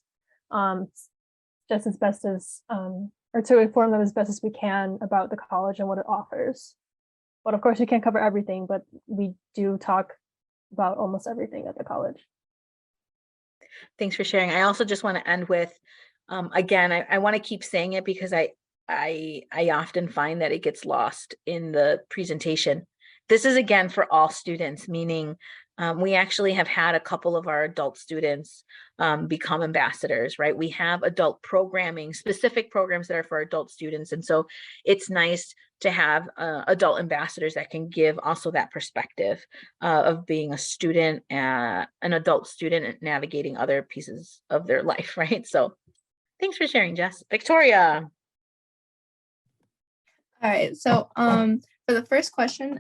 C: just as best as or to inform them as best as we can about the college and what it offers. But of course, we can't cover everything, but we do talk about almost everything at the college.
A: Thanks for sharing. I also just want to end with, again, I want to keep saying it because I often find that it gets lost in the presentation. This is, again, for all students, meaning we actually have had a couple of our adult students become ambassadors, right? We have adult programming, specific programs that are for adult students. And so it's nice to have adult ambassadors that can give also that perspective of being a student, an adult student, and navigating other pieces of their life, right? So thanks for sharing, Jess. Victoria.
B: All right, so for the first question,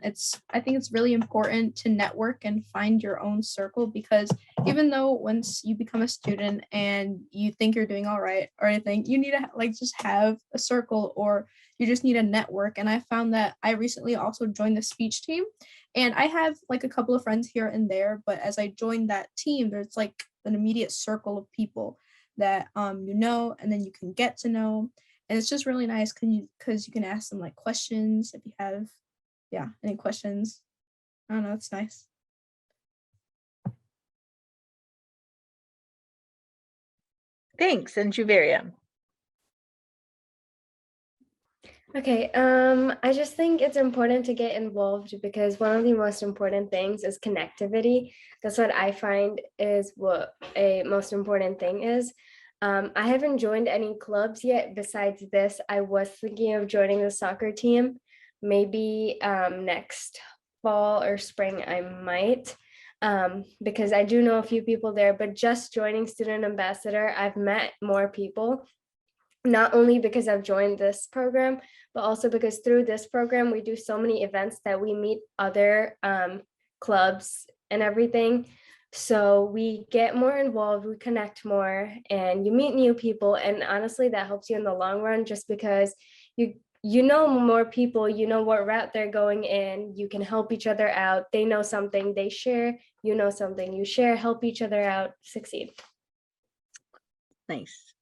B: I think it's really important to network and find your own circle, because even though once you become a student and you think you're doing all right or anything, you need to like just have a circle, or you just need a network. And I found that I recently also joined the speech team, and I have like a couple of friends here and there, but as I joined that team, there's like an immediate circle of people that you know, and then you can get to know. And it's just really nice because you can ask them like questions if you have, yeah, any questions. I don't know, it's nice.
A: Thanks, and Juveria.
D: Okay, I just think it's important to get involved because one of the most important things is connectivity. That's what I find is what a most important thing is. I haven't joined any clubs yet. Besides this, I was thinking of joining the soccer team. Maybe next fall or spring I might, because I do know a few people there, but just joining student ambassador, I've met more people, not only because I've joined this program, but also because through this program, we do so many events that we meet other clubs and everything. So we get more involved, we connect more, and you meet new people. And honestly, that helps you in the long run just because you know more people, you know what route they're going in, you can help each other out. They know something, they share, you know something, you share, help each other out, succeed.
A: Nice.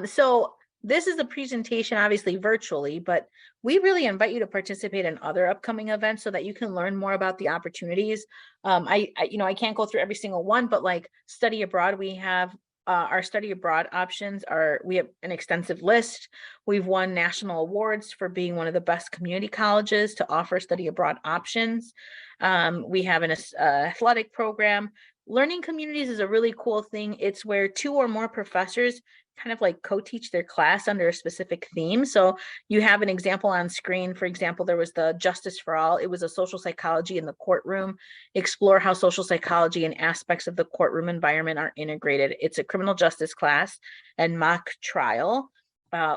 A: So this is a presentation, obviously virtually, but we really invite you to participate in other upcoming events so that you can learn more about the opportunities. I can't go through every single one, but like study abroad, we have our study abroad options we have an extensive list. We've won national awards for being one of the best community colleges to offer study abroad options. We have an athletic program. Learning communities is a really cool thing. It's where 2 or more professors kind of like co-teach their class under a specific theme. So you have an example on screen. For example, there was the Justice for All. It was a social psychology in the courtroom, explore how social psychology and aspects of the courtroom environment are integrated. It's a criminal justice class and mock trial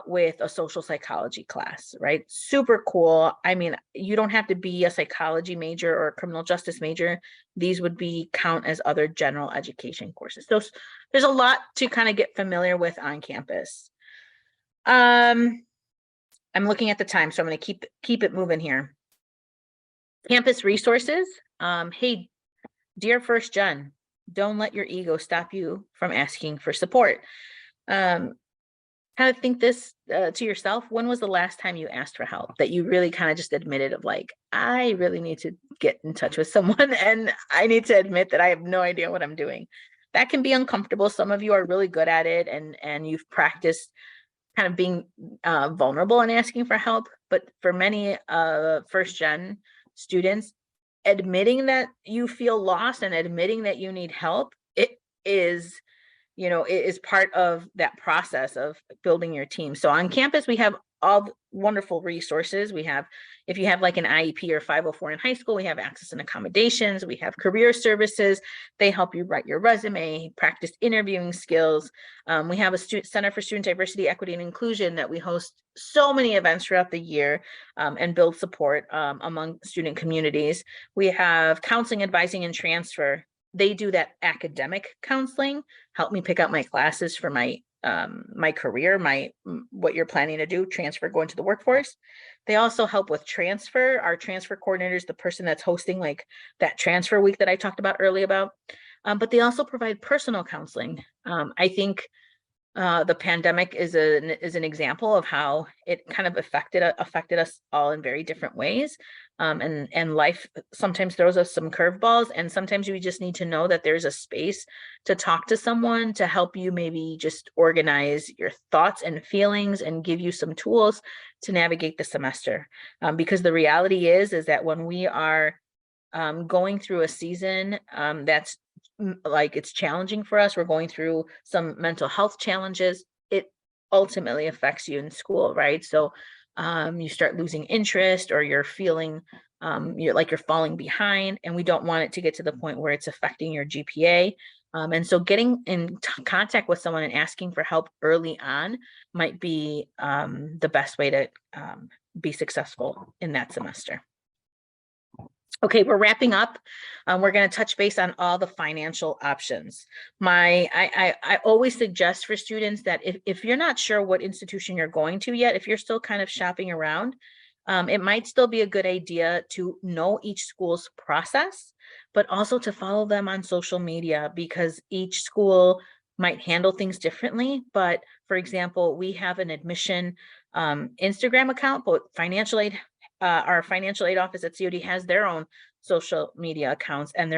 A: with a social psychology class, right? Super cool. I mean, you don't have to be a psychology major or a criminal justice major. These would be count as other general education courses. So there's a lot to kind of get familiar with on campus. I'm looking at the time, so I'm going to keep it moving here. Campus resources. Hey, dear first gen, don't let your ego stop you from asking for support. Kind of think this to yourself. When was the last time you asked for help that you really kind of just admitted of like, I really need to get in touch with someone and I need to admit that I have no idea what I'm doing. That can be uncomfortable. Some of you are really good at it and you've practiced kind of being vulnerable and asking for help. But for many first gen students, admitting that you feel lost and admitting that you need help, it is part of that process of building your team. So on campus, we have all wonderful resources. We have, if you have like an IEP or 504 in high school, we have access and accommodations. We have career services. They help you write your resume, practice interviewing skills. We have a Center for Student Diversity, Equity, and Inclusion that we host so many events throughout the year and build support among student communities. We have counseling, advising, and transfer. They do that academic counseling, help me pick out my classes for my career, what you're planning to do, transfer, go into the workforce. They also help with transfer. Our transfer coordinator is the person that's hosting like that transfer week that I talked about earlier about. But they also provide personal counseling. I think the pandemic is an example of how it kind of affected us all in very different ways. And life sometimes throws us some curveballs, and sometimes we just need to know that there's a space to talk to someone to help you maybe just organize your thoughts and feelings and give you some tools to navigate the semester. Because the reality is that when we are going through a season that's like it's challenging for us, we're going through some mental health challenges, it ultimately affects you in school, right? So you start losing interest or you're feeling you're falling behind, and we don't want it to get to the point where it's affecting your GPA. And so getting in contact with someone and asking for help early on might be the best way to be successful in that semester. Okay, we're wrapping up. We're going to touch base on all the financial options. I always suggest for students that if you're not sure what institution you're going to yet, if you're still kind of shopping around, it might still be a good idea to know each school's process, but also to follow them on social media, because each school might handle things differently. But for example, we have an admission Instagram account, but our financial aid office at COD has their own social media accounts, and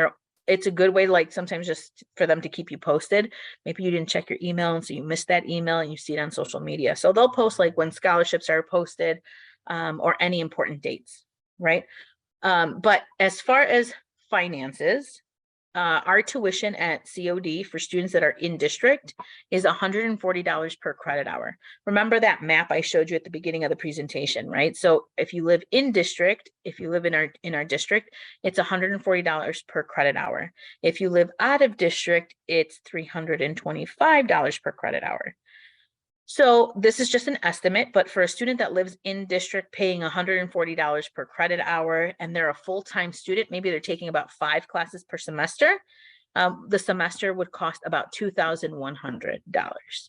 A: it's a good way to, like, sometimes just for them to keep you posted. Maybe you didn't check your email, and so you missed that email and you see it on social media. So they'll post like when scholarships are posted, or any important dates, right? But as far as finances, our tuition at COD for students that are in district is $140 per credit hour. Remember that map I showed you at the beginning of the presentation, right? So if you live in district, if you live in our district, it's $140 per credit hour. If you live out of district, it's $325 per credit hour. So this is just an estimate, but for a student that lives in district paying $140 per credit hour, and they're a full-time student, maybe they're taking about 5 classes per semester, the semester would cost about $2,100.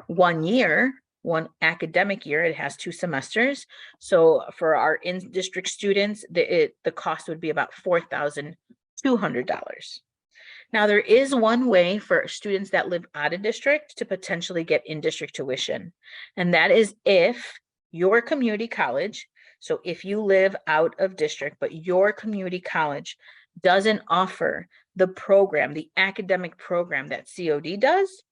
A: 1 year, one academic year, it has 2 semesters. So for our in-district students, the cost would be about $4,200. Now, there is one way for students that live out of district to potentially get in-district tuition, and that is if your community college, so if you live out of district, but your community college doesn't offer the program, the academic program that COD does,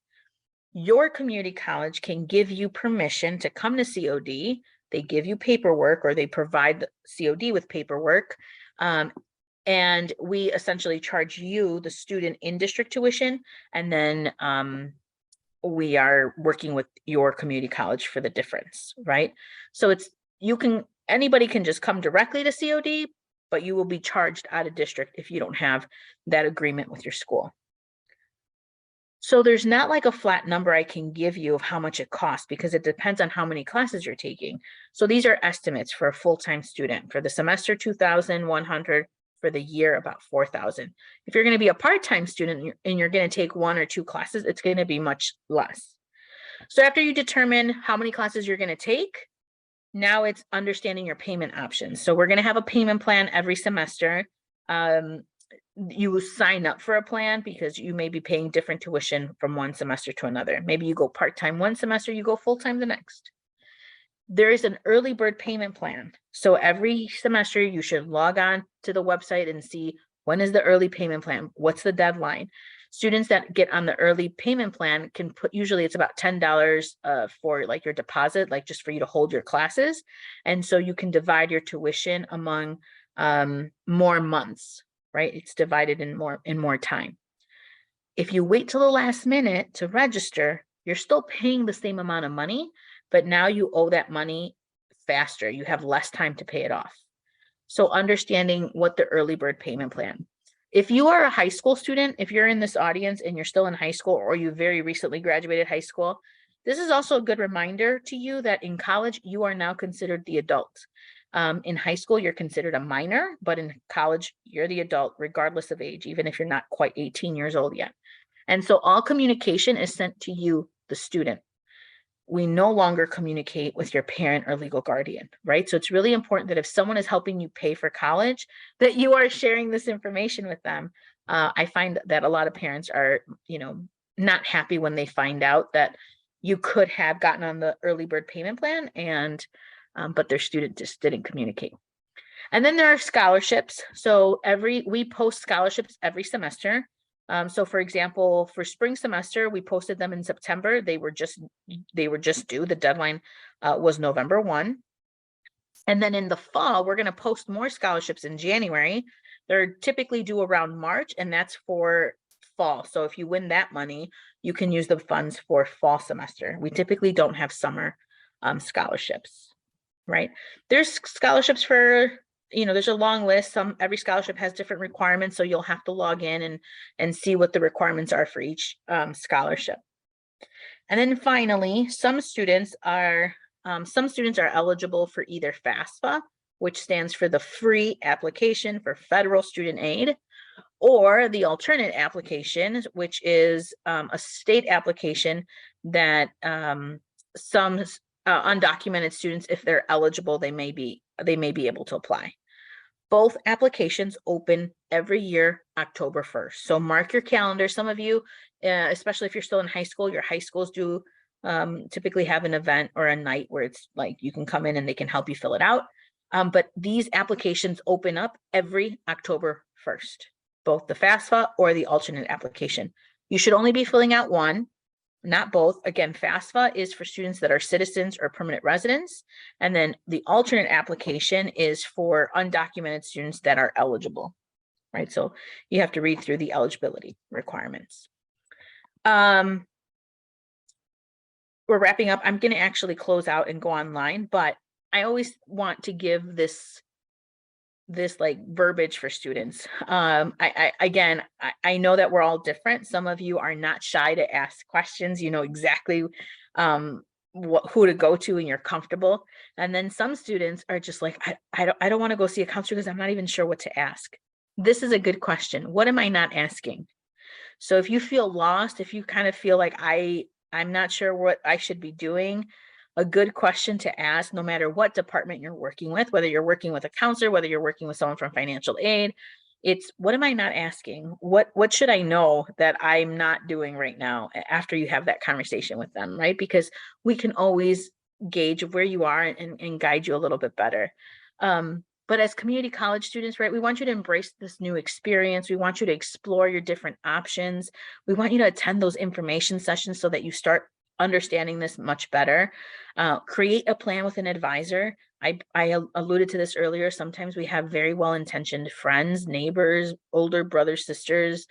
A: your community college can give you permission to come to COD. They give you paperwork, or they provide COD with paperwork, and we essentially charge you the student in district tuition, and then we are working with your community college for the difference, right? So anybody can just come directly to COD, but you will be charged out of district if you don't have that agreement with your school. So there's not like a flat number I can give you of how much it costs, because it depends on how many classes you're taking. So these are estimates for a full-time student. For the semester, $2,100. For the year, about $4,000. If you're going to be a part-time student and you're going to take 1 or 2 classes, it's going to be much less. So after you determine how many classes you're going to take, now it's understanding your payment options. So we're going to have a payment plan every semester. You sign up for a plan because you may be paying different tuition from one semester to another. Maybe you go part-time one semester, you go full-time the next. There is an early bird payment plan. So every semester you should log on to the website and see, when is the early payment plan? What's the deadline? Students that get on the early payment plan can usually it's about $10 for like your deposit, like just for you to hold your classes. And so you can divide your tuition among more months, right? It's divided in more time. If you wait till the last minute to register, you're still paying the same amount of money, but now you owe that money faster. You have less time to pay it off. So understanding what the early bird payment plan. If you are a high school student, if you're in this audience and you're still in high school, or you very recently graduated high school, this is also a good reminder to you that in college, you are now considered the adult. In high school, you're considered a minor, but in college, you're the adult regardless of age, even if you're not quite 18 years old yet. And so all communication is sent to you, the student. We no longer communicate with your parent or legal guardian, right? So it's really important that if someone is helping you pay for college, that you are sharing this information with them. I find that a lot of parents are, not happy when they find out that you could have gotten on the early bird payment plan, and but their student just didn't communicate. And then there are scholarships. So we post scholarships every semester. So for example, for spring semester, we posted them in September. They were just due. The deadline was November 1. And then in the fall, we're going to post more scholarships in January. They're typically due around March, and that's for fall. So if you win that money, you can use the funds for fall semester. We typically don't have summer scholarships, right? There's scholarships for there's a long list. Every scholarship has different requirements, so you'll have to log in and see what the requirements are for each scholarship. And then finally, some students are eligible for either FAFSA, which stands for the Free Application for Federal Student Aid, or the alternate application, which is a state application that some undocumented students, if they're eligible, they may be able to apply. Both applications open every year, October 1st. So mark your calendar. Some of you, especially if you're still in high school, your high schools do typically have an event or a night where it's like you can come in and they can help you fill it out. But these applications open up every October 1st, both the FAFSA or the alternate application. You should only be filling out one, not both. Again, FAFSA is for students that are citizens or permanent residents. And then the alternate application is for undocumented students that are eligible, right? So you have to read through the eligibility requirements. We're wrapping up. I'm going to actually close out and go online, but I always want to give this like verbiage for students. I know that we're all different. Some of you are not shy to ask questions. You know exactly who to go to and you're comfortable. And then some students are just like, I don't want to go see a counselor because I'm not even sure what to ask. This is a good question. What am I not asking? So if you feel lost, if you kind of feel like I'm not sure what I should be doing, a good question to ask, no matter what department you're working with, whether you're working with a counselor, whether you're working with someone from financial aid, it's what am I not asking? What should I know that I'm not doing right now after you have that conversation with them, right? Because we can always gauge where you are and guide you a little bit better. But as community college students, right, we want you to embrace this new experience. We want you to explore your different options. We want you to attend those information sessions so that you start understanding this much better. Create a plan with an advisor. I alluded to this earlier. Sometimes we have very well-intentioned friends, neighbors, older brothers, sisters,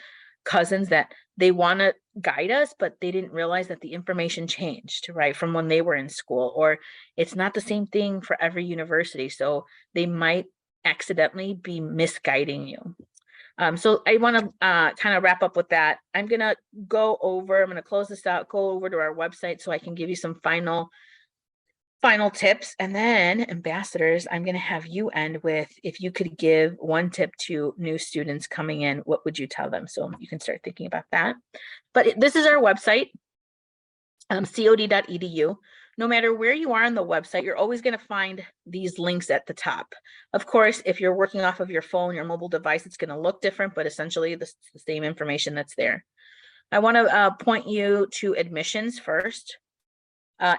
A: cousins that they want to guide us, but they didn't realize that the information changed, right, from when they were in school, or it's not the same thing for every university. So they might accidentally be misguiding you. So I want to kind of wrap up with that. I'm going to close this out, go over to our website so I can give you some final tips. And then ambassadors, I'm going to have you end with, if you could give one tip to new students coming in, what would you tell them? So you can start thinking about that. But this is our website, cod.edu. No matter where you are on the website, you're always going to find these links at the top. Of course, if you're working off of your phone, your mobile device, it's going to look different, but essentially the same information that's there. I want to point you to admissions first.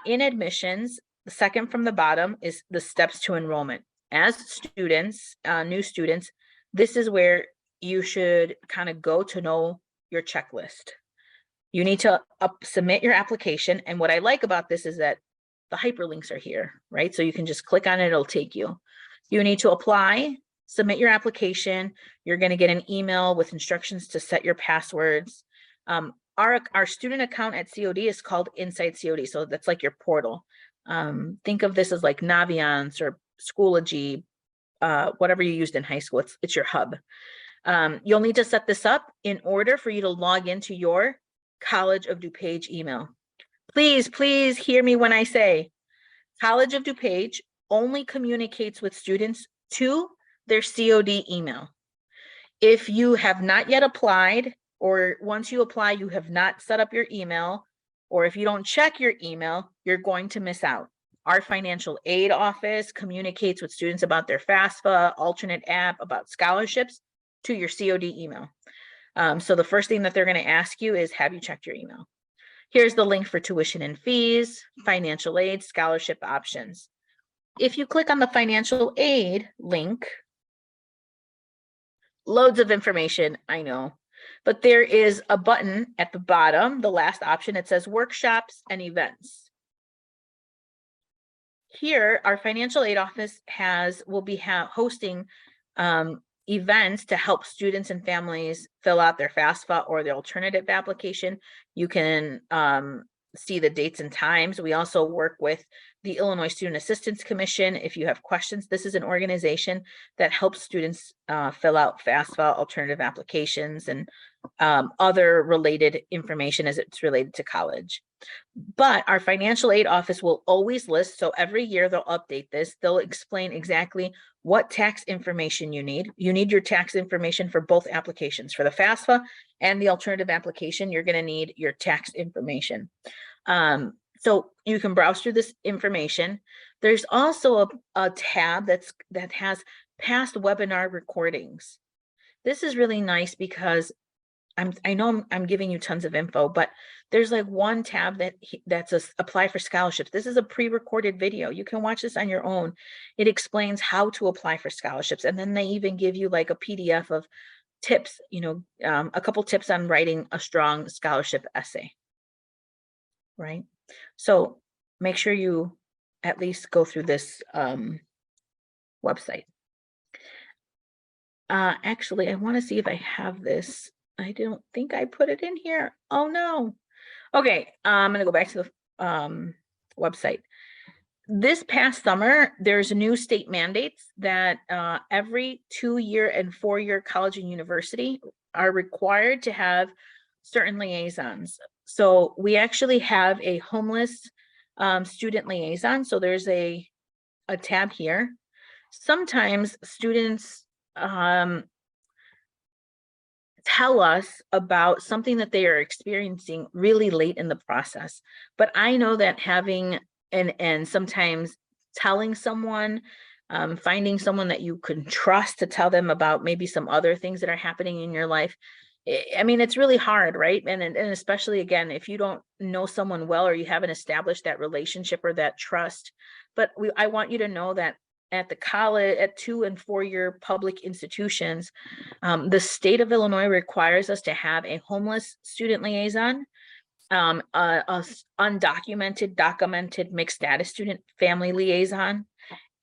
A: In admissions, the second from the bottom is the steps to enrollment. As students, new students, this is where you should kind of go to know your checklist. You need to submit your application. And what I like about this is that the hyperlinks are here, right? So you can just click on it, it'll take you. You need to apply, submit your application. You're going to get an email with instructions to set your passwords. Our student account at COD is called Inside COD. So that's like your portal. Think of this as like Naviance or Schoology, whatever you used in high school. It's your hub. You'll need to set this up in order for you to log into your College of DuPage email. Please hear me when I say College of DuPage only communicates with students to their COD email. If you have not yet applied, or once you apply, you have not set up your email, or if you don't check your email, you're going to miss out. Our financial aid office communicates with students about their FAFSA, alternate app, about scholarships to your COD email. So the first thing that they're going to ask you is, have you checked your email? Here's the link for tuition and fees, financial aid, scholarship options. If you click on the financial aid link, loads of information, I know, but there is a button at the bottom, the last option, it says workshops and events. Here, our financial aid office will be hosting events to help students and families fill out their FAFSA or the alternative application. You can see the dates and times. We also work with the Illinois Student Assistance Commission. If you have questions, this is an organization that helps students fill out FAFSA, alternative applications, and other related information as it's related to college. But our financial aid office will always list, so every year they'll update this. They'll explain exactly what tax information you need. You need your tax information for both applications. For the FAFSA and the alternative application, you're going to need your tax information. So you can browse through this information. There's also a tab that has past webinar recordings. This is really nice because I know I'm giving you tons of info, but there's like one tab that's apply for scholarships. This is a pre-recorded video. You can watch this on your own. It explains how to apply for scholarships. And then they even give you like a PDF of tips, a couple tips on writing a strong scholarship essay, right? So make sure you at least go through this website. Actually, I want to see if I have this. I don't think I put it in here. Oh no. Okay, I'm gonna go back to the website. This past summer, there's new state mandates that every 2-year and 4-year college and university are required to have certain liaisons. So we actually have a homeless student liaison. So there's a tab here. Sometimes students tell us about something that they are experiencing really late in the process. But I know that having and sometimes telling someone, finding someone that you can trust to tell them about maybe some other things that are happening in your life. I mean, it's really hard, right? And especially again, if you don't know someone well or you haven't established that relationship or that trust. But I want you to know that at the college, at 2- and 4-year public institutions, the state of Illinois requires us to have a homeless student liaison, a undocumented, documented mixed status student family liaison,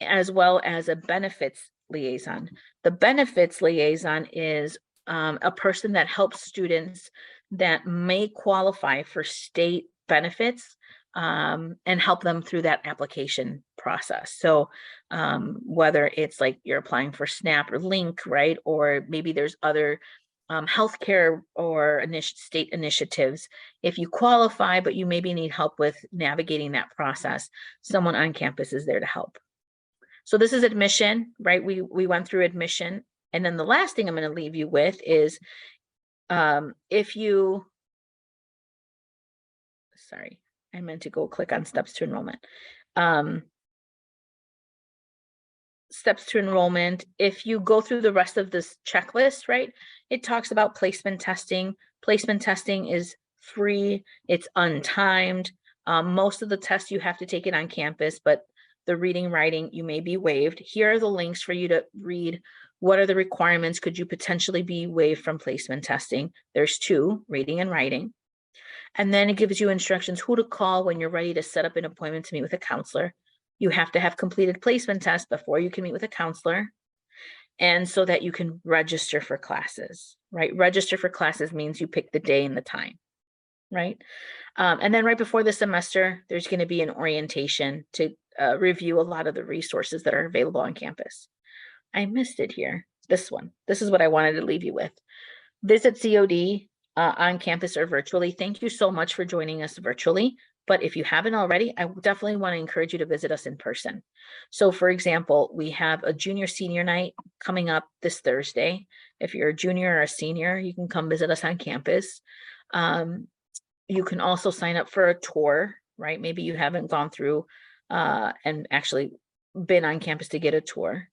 A: as well as a benefits liaison. The benefits liaison is a person that helps students that may qualify for state benefits and help them through that application process. So whether it's like you're applying for SNAP or LINK, right? Or maybe there's other healthcare or state initiatives. If you qualify, but you maybe need help with navigating that process, someone on campus is there to help. So this is admission, right? We went through admission. And then the last thing I'm going to leave you with is if you, sorry, I meant to go click on steps to enrollment. Steps to enrollment, if you go through the rest of this checklist, right, it talks about placement testing. Placement testing is free, it's untimed. Most of the tests you have to take it on campus, but the reading, writing, you may be waived. Here are the links for you to read. What are the requirements? Could you potentially be waived from placement testing? There's 2, reading and writing. And then it gives you instructions who to call when you're ready to set up an appointment to meet with a counselor. You have to have completed placement tests before you can meet with a counselor. And so that you can register for classes, right? Register for classes means you pick the day and the time, right? And then right before the semester, there's going to be an orientation to review a lot of the resources that are available on campus. I missed it here. This one. This is what I wanted to leave you with. Visit COD on campus or virtually. Thank you so much for joining us virtually. But if you haven't already, I definitely want to encourage you to visit us in person. So for example, we have a junior senior night coming up this Thursday. If you're a junior or a senior, you can come visit us on campus. You can also sign up for a tour, right? Maybe you haven't gone through and actually been on campus to get a tour.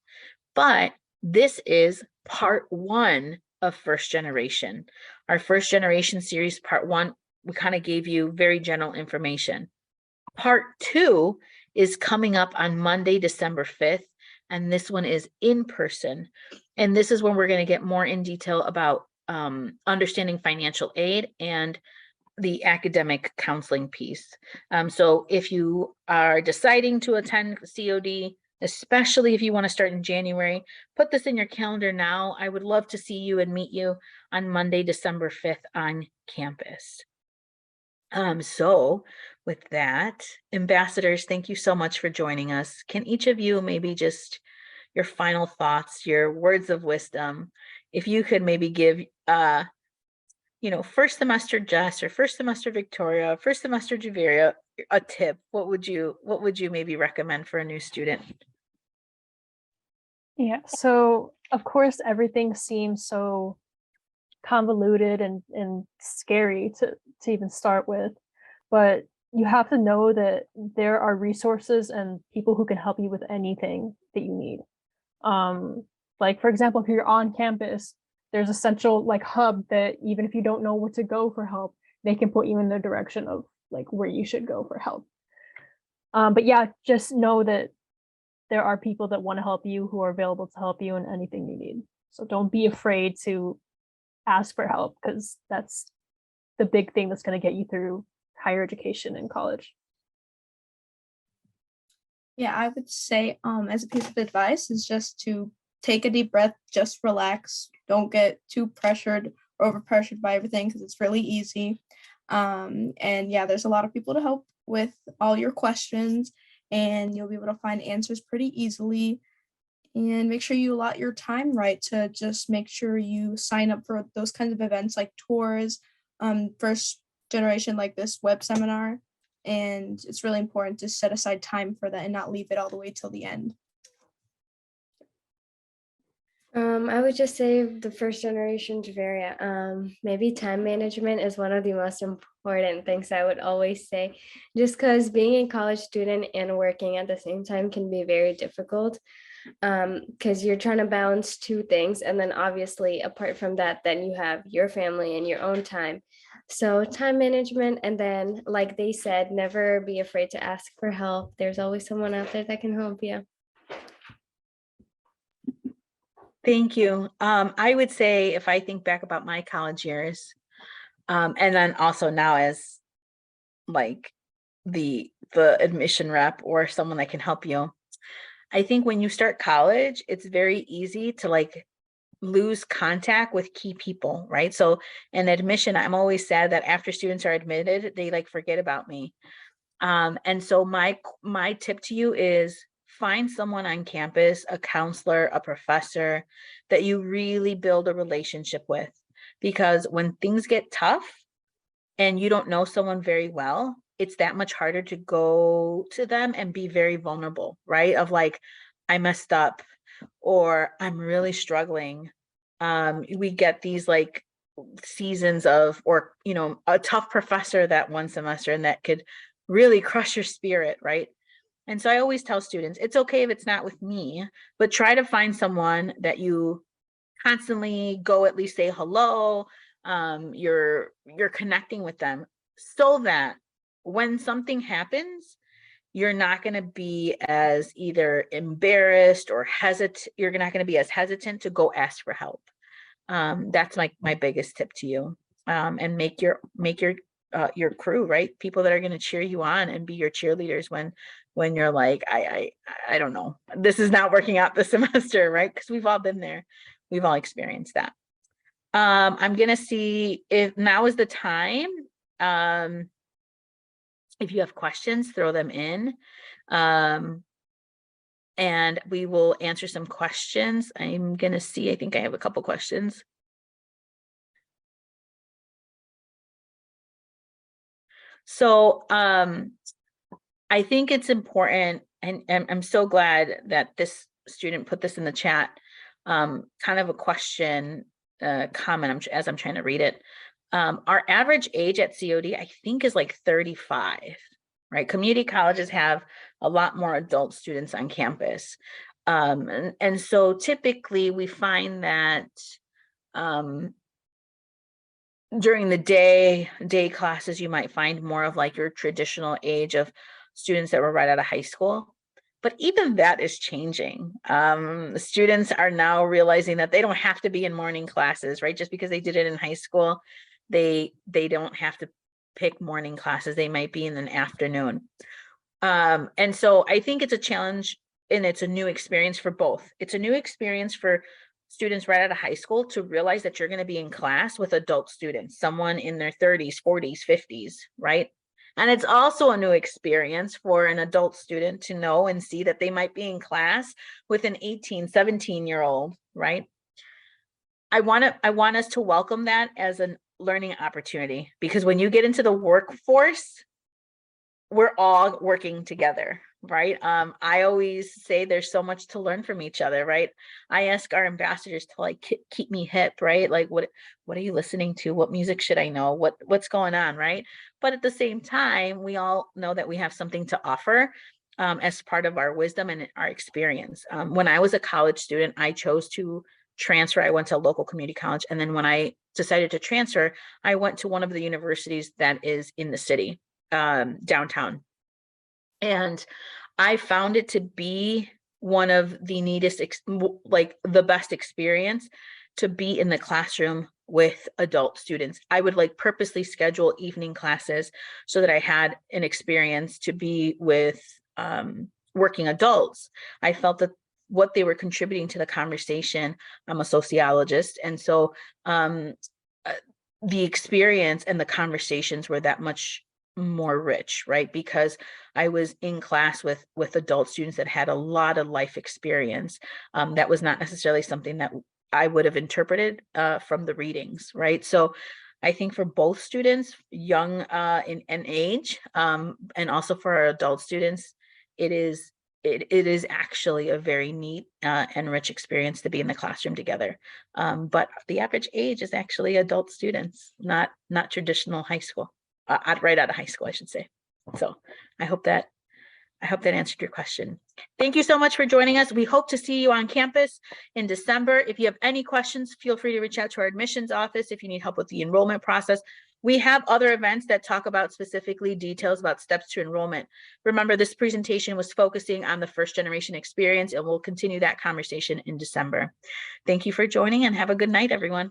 A: But this is part 1 of First Generation. Our First Generation series, part 1, we kind of gave you very general information. Part 2 is coming up on Monday, December 5th, and this one is in person. And this is when we're going to get more in detail about understanding financial aid and the academic counseling piece. So if you are deciding to attend COD, especially if you want to start in January, put this in your calendar now. I would love to see you and meet you on Monday, December 5th on campus. So with that, ambassadors, thank you so much for joining us. Can each of you maybe just your final thoughts, your words of wisdom, if you could maybe give first semester Jess or first semester Victoria, first semester Javiera, a tip, what would you maybe recommend for a new student?
C: Yeah, so of course everything seems so convoluted and scary to even start with, but you have to know that there are resources and people who can help you with anything that you need. Like, for example, if you're on campus, there's a central like hub that even if you don't know where to go for help, they can put you in the direction of like where you should go for help. But yeah, just know that there are people that want to help you, who are available to help you in anything you need. So don't be afraid to ask for help, because that's the big thing that's going to get you through higher education and college.
B: Yeah, I would say as a piece of advice is just to take a deep breath, just relax. Don't get too pressured or over pressured by everything, because it's really easy. And yeah, there's a lot of people to help with all your questions, and you'll be able to find answers pretty easily. And make sure you allot your time right to just make sure you sign up for those kinds of events like tours, first generation like this web seminar. And it's really important to set aside time for that and not leave it all the way till the end.
D: I would just say the first generation's very, maybe time management is one of the most important things I would always say, just because being a college student and working at the same time can be very difficult, because you're trying to balance two things. And then obviously, apart from that, then you have your family and your own time. So time management, and then like they said, never be afraid to ask for help. There's always someone out there that can help you.
A: Thank you. I would say if I think back about my college years, and then also now as like the admission rep or someone that can help you, I think when you start college, it's very easy to like lose contact with key people, right? So in admission, I'm always sad that after students are admitted, they like forget about me. And so my tip to you is find someone on campus, a counselor, a professor that you really build a relationship with. Because when things get tough and you don't know someone very well, it's that much harder to go to them and be very vulnerable, right? Of like, I messed up, or I'm really struggling. We get these like seasons of, or, you know, a tough professor that one semester, and that could really crush your spirit, right? And so I always tell students, it's okay if it's not with me, but try to find someone that you constantly go at least say hello. You're connecting with them, so that when something happens, you're not going to be as either embarrassed or hesitant. You're not going to be as hesitant to go ask for help. That's my biggest tip to you. And make your crew, right? People that are going to cheer you on and be your cheerleaders when you're like, I don't know, this is not working out this semester, right? Because we've all been there. We've all experienced that. I'm going to see if now is the time. If you have questions, throw them in. And we will answer some questions. I'm going to see, I think I have a couple questions. So I think it's important, and I'm so glad that this student put this in the chat, kind of a question, comment as I'm trying to read it. Our average age at COD, I think, is like 35, right? Community colleges have a lot more adult students on campus. And so typically we find that during the day classes, you might find more of like your traditional age of students that were right out of high school. But even that is changing. Students are now realizing that they don't have to be in morning classes, right? Just because they did it in high school, they don't have to pick morning classes. They might be in an afternoon. And so I think it's a challenge, and it's a new experience for both. It's a new experience for students right out of high school to realize that you're going to be in class with adult students, someone in their 30s, 40s, 50s, right? And it's also a new experience for an adult student to know and see that they might be in class with an 18, 17-year-old, right? I want us to welcome that as a learning opportunity, because when you get into the workforce, we're all working together, right? I always say there's so much to learn from each other, right? I ask our ambassadors to like keep me hip, right? Like what are you listening to? What music should I know? What's going on, right? But at the same time, we all know that we have something to offer. as part of our wisdom and our experience. When I was a college student, I chose to transfer. I went to a local community college. And then when I decided to transfer, I went to one of the universities that is in the city, downtown. And I found it to be one of the neatest, like the best experience to be in the classroom with adult students. I would like purposely schedule evening classes so that I had an experience to be with working adults. I felt that what they were contributing to the conversation. I'm a sociologist, and so the experience and the conversations were that much more rich, right? Because I was in class with adult students that had a lot of life experience. That was not necessarily something that I would have interpreted from the readings, right? So I think for both students, young in age, and also for our adult students, it is actually a very neat and rich experience to be in the classroom together. But the average age is actually adult students, not traditional high school, right out of high school, I should say. So I hope that answered your question. Thank you so much for joining us. We hope to see you on campus in December. If you have any questions, feel free to reach out to our admissions office if you need help with the enrollment process. We have other events that talk about specifically details about steps to enrollment. Remember, this presentation was focusing on the first generation experience, and we'll continue that conversation in December. Thank you for joining, and have a good night, everyone.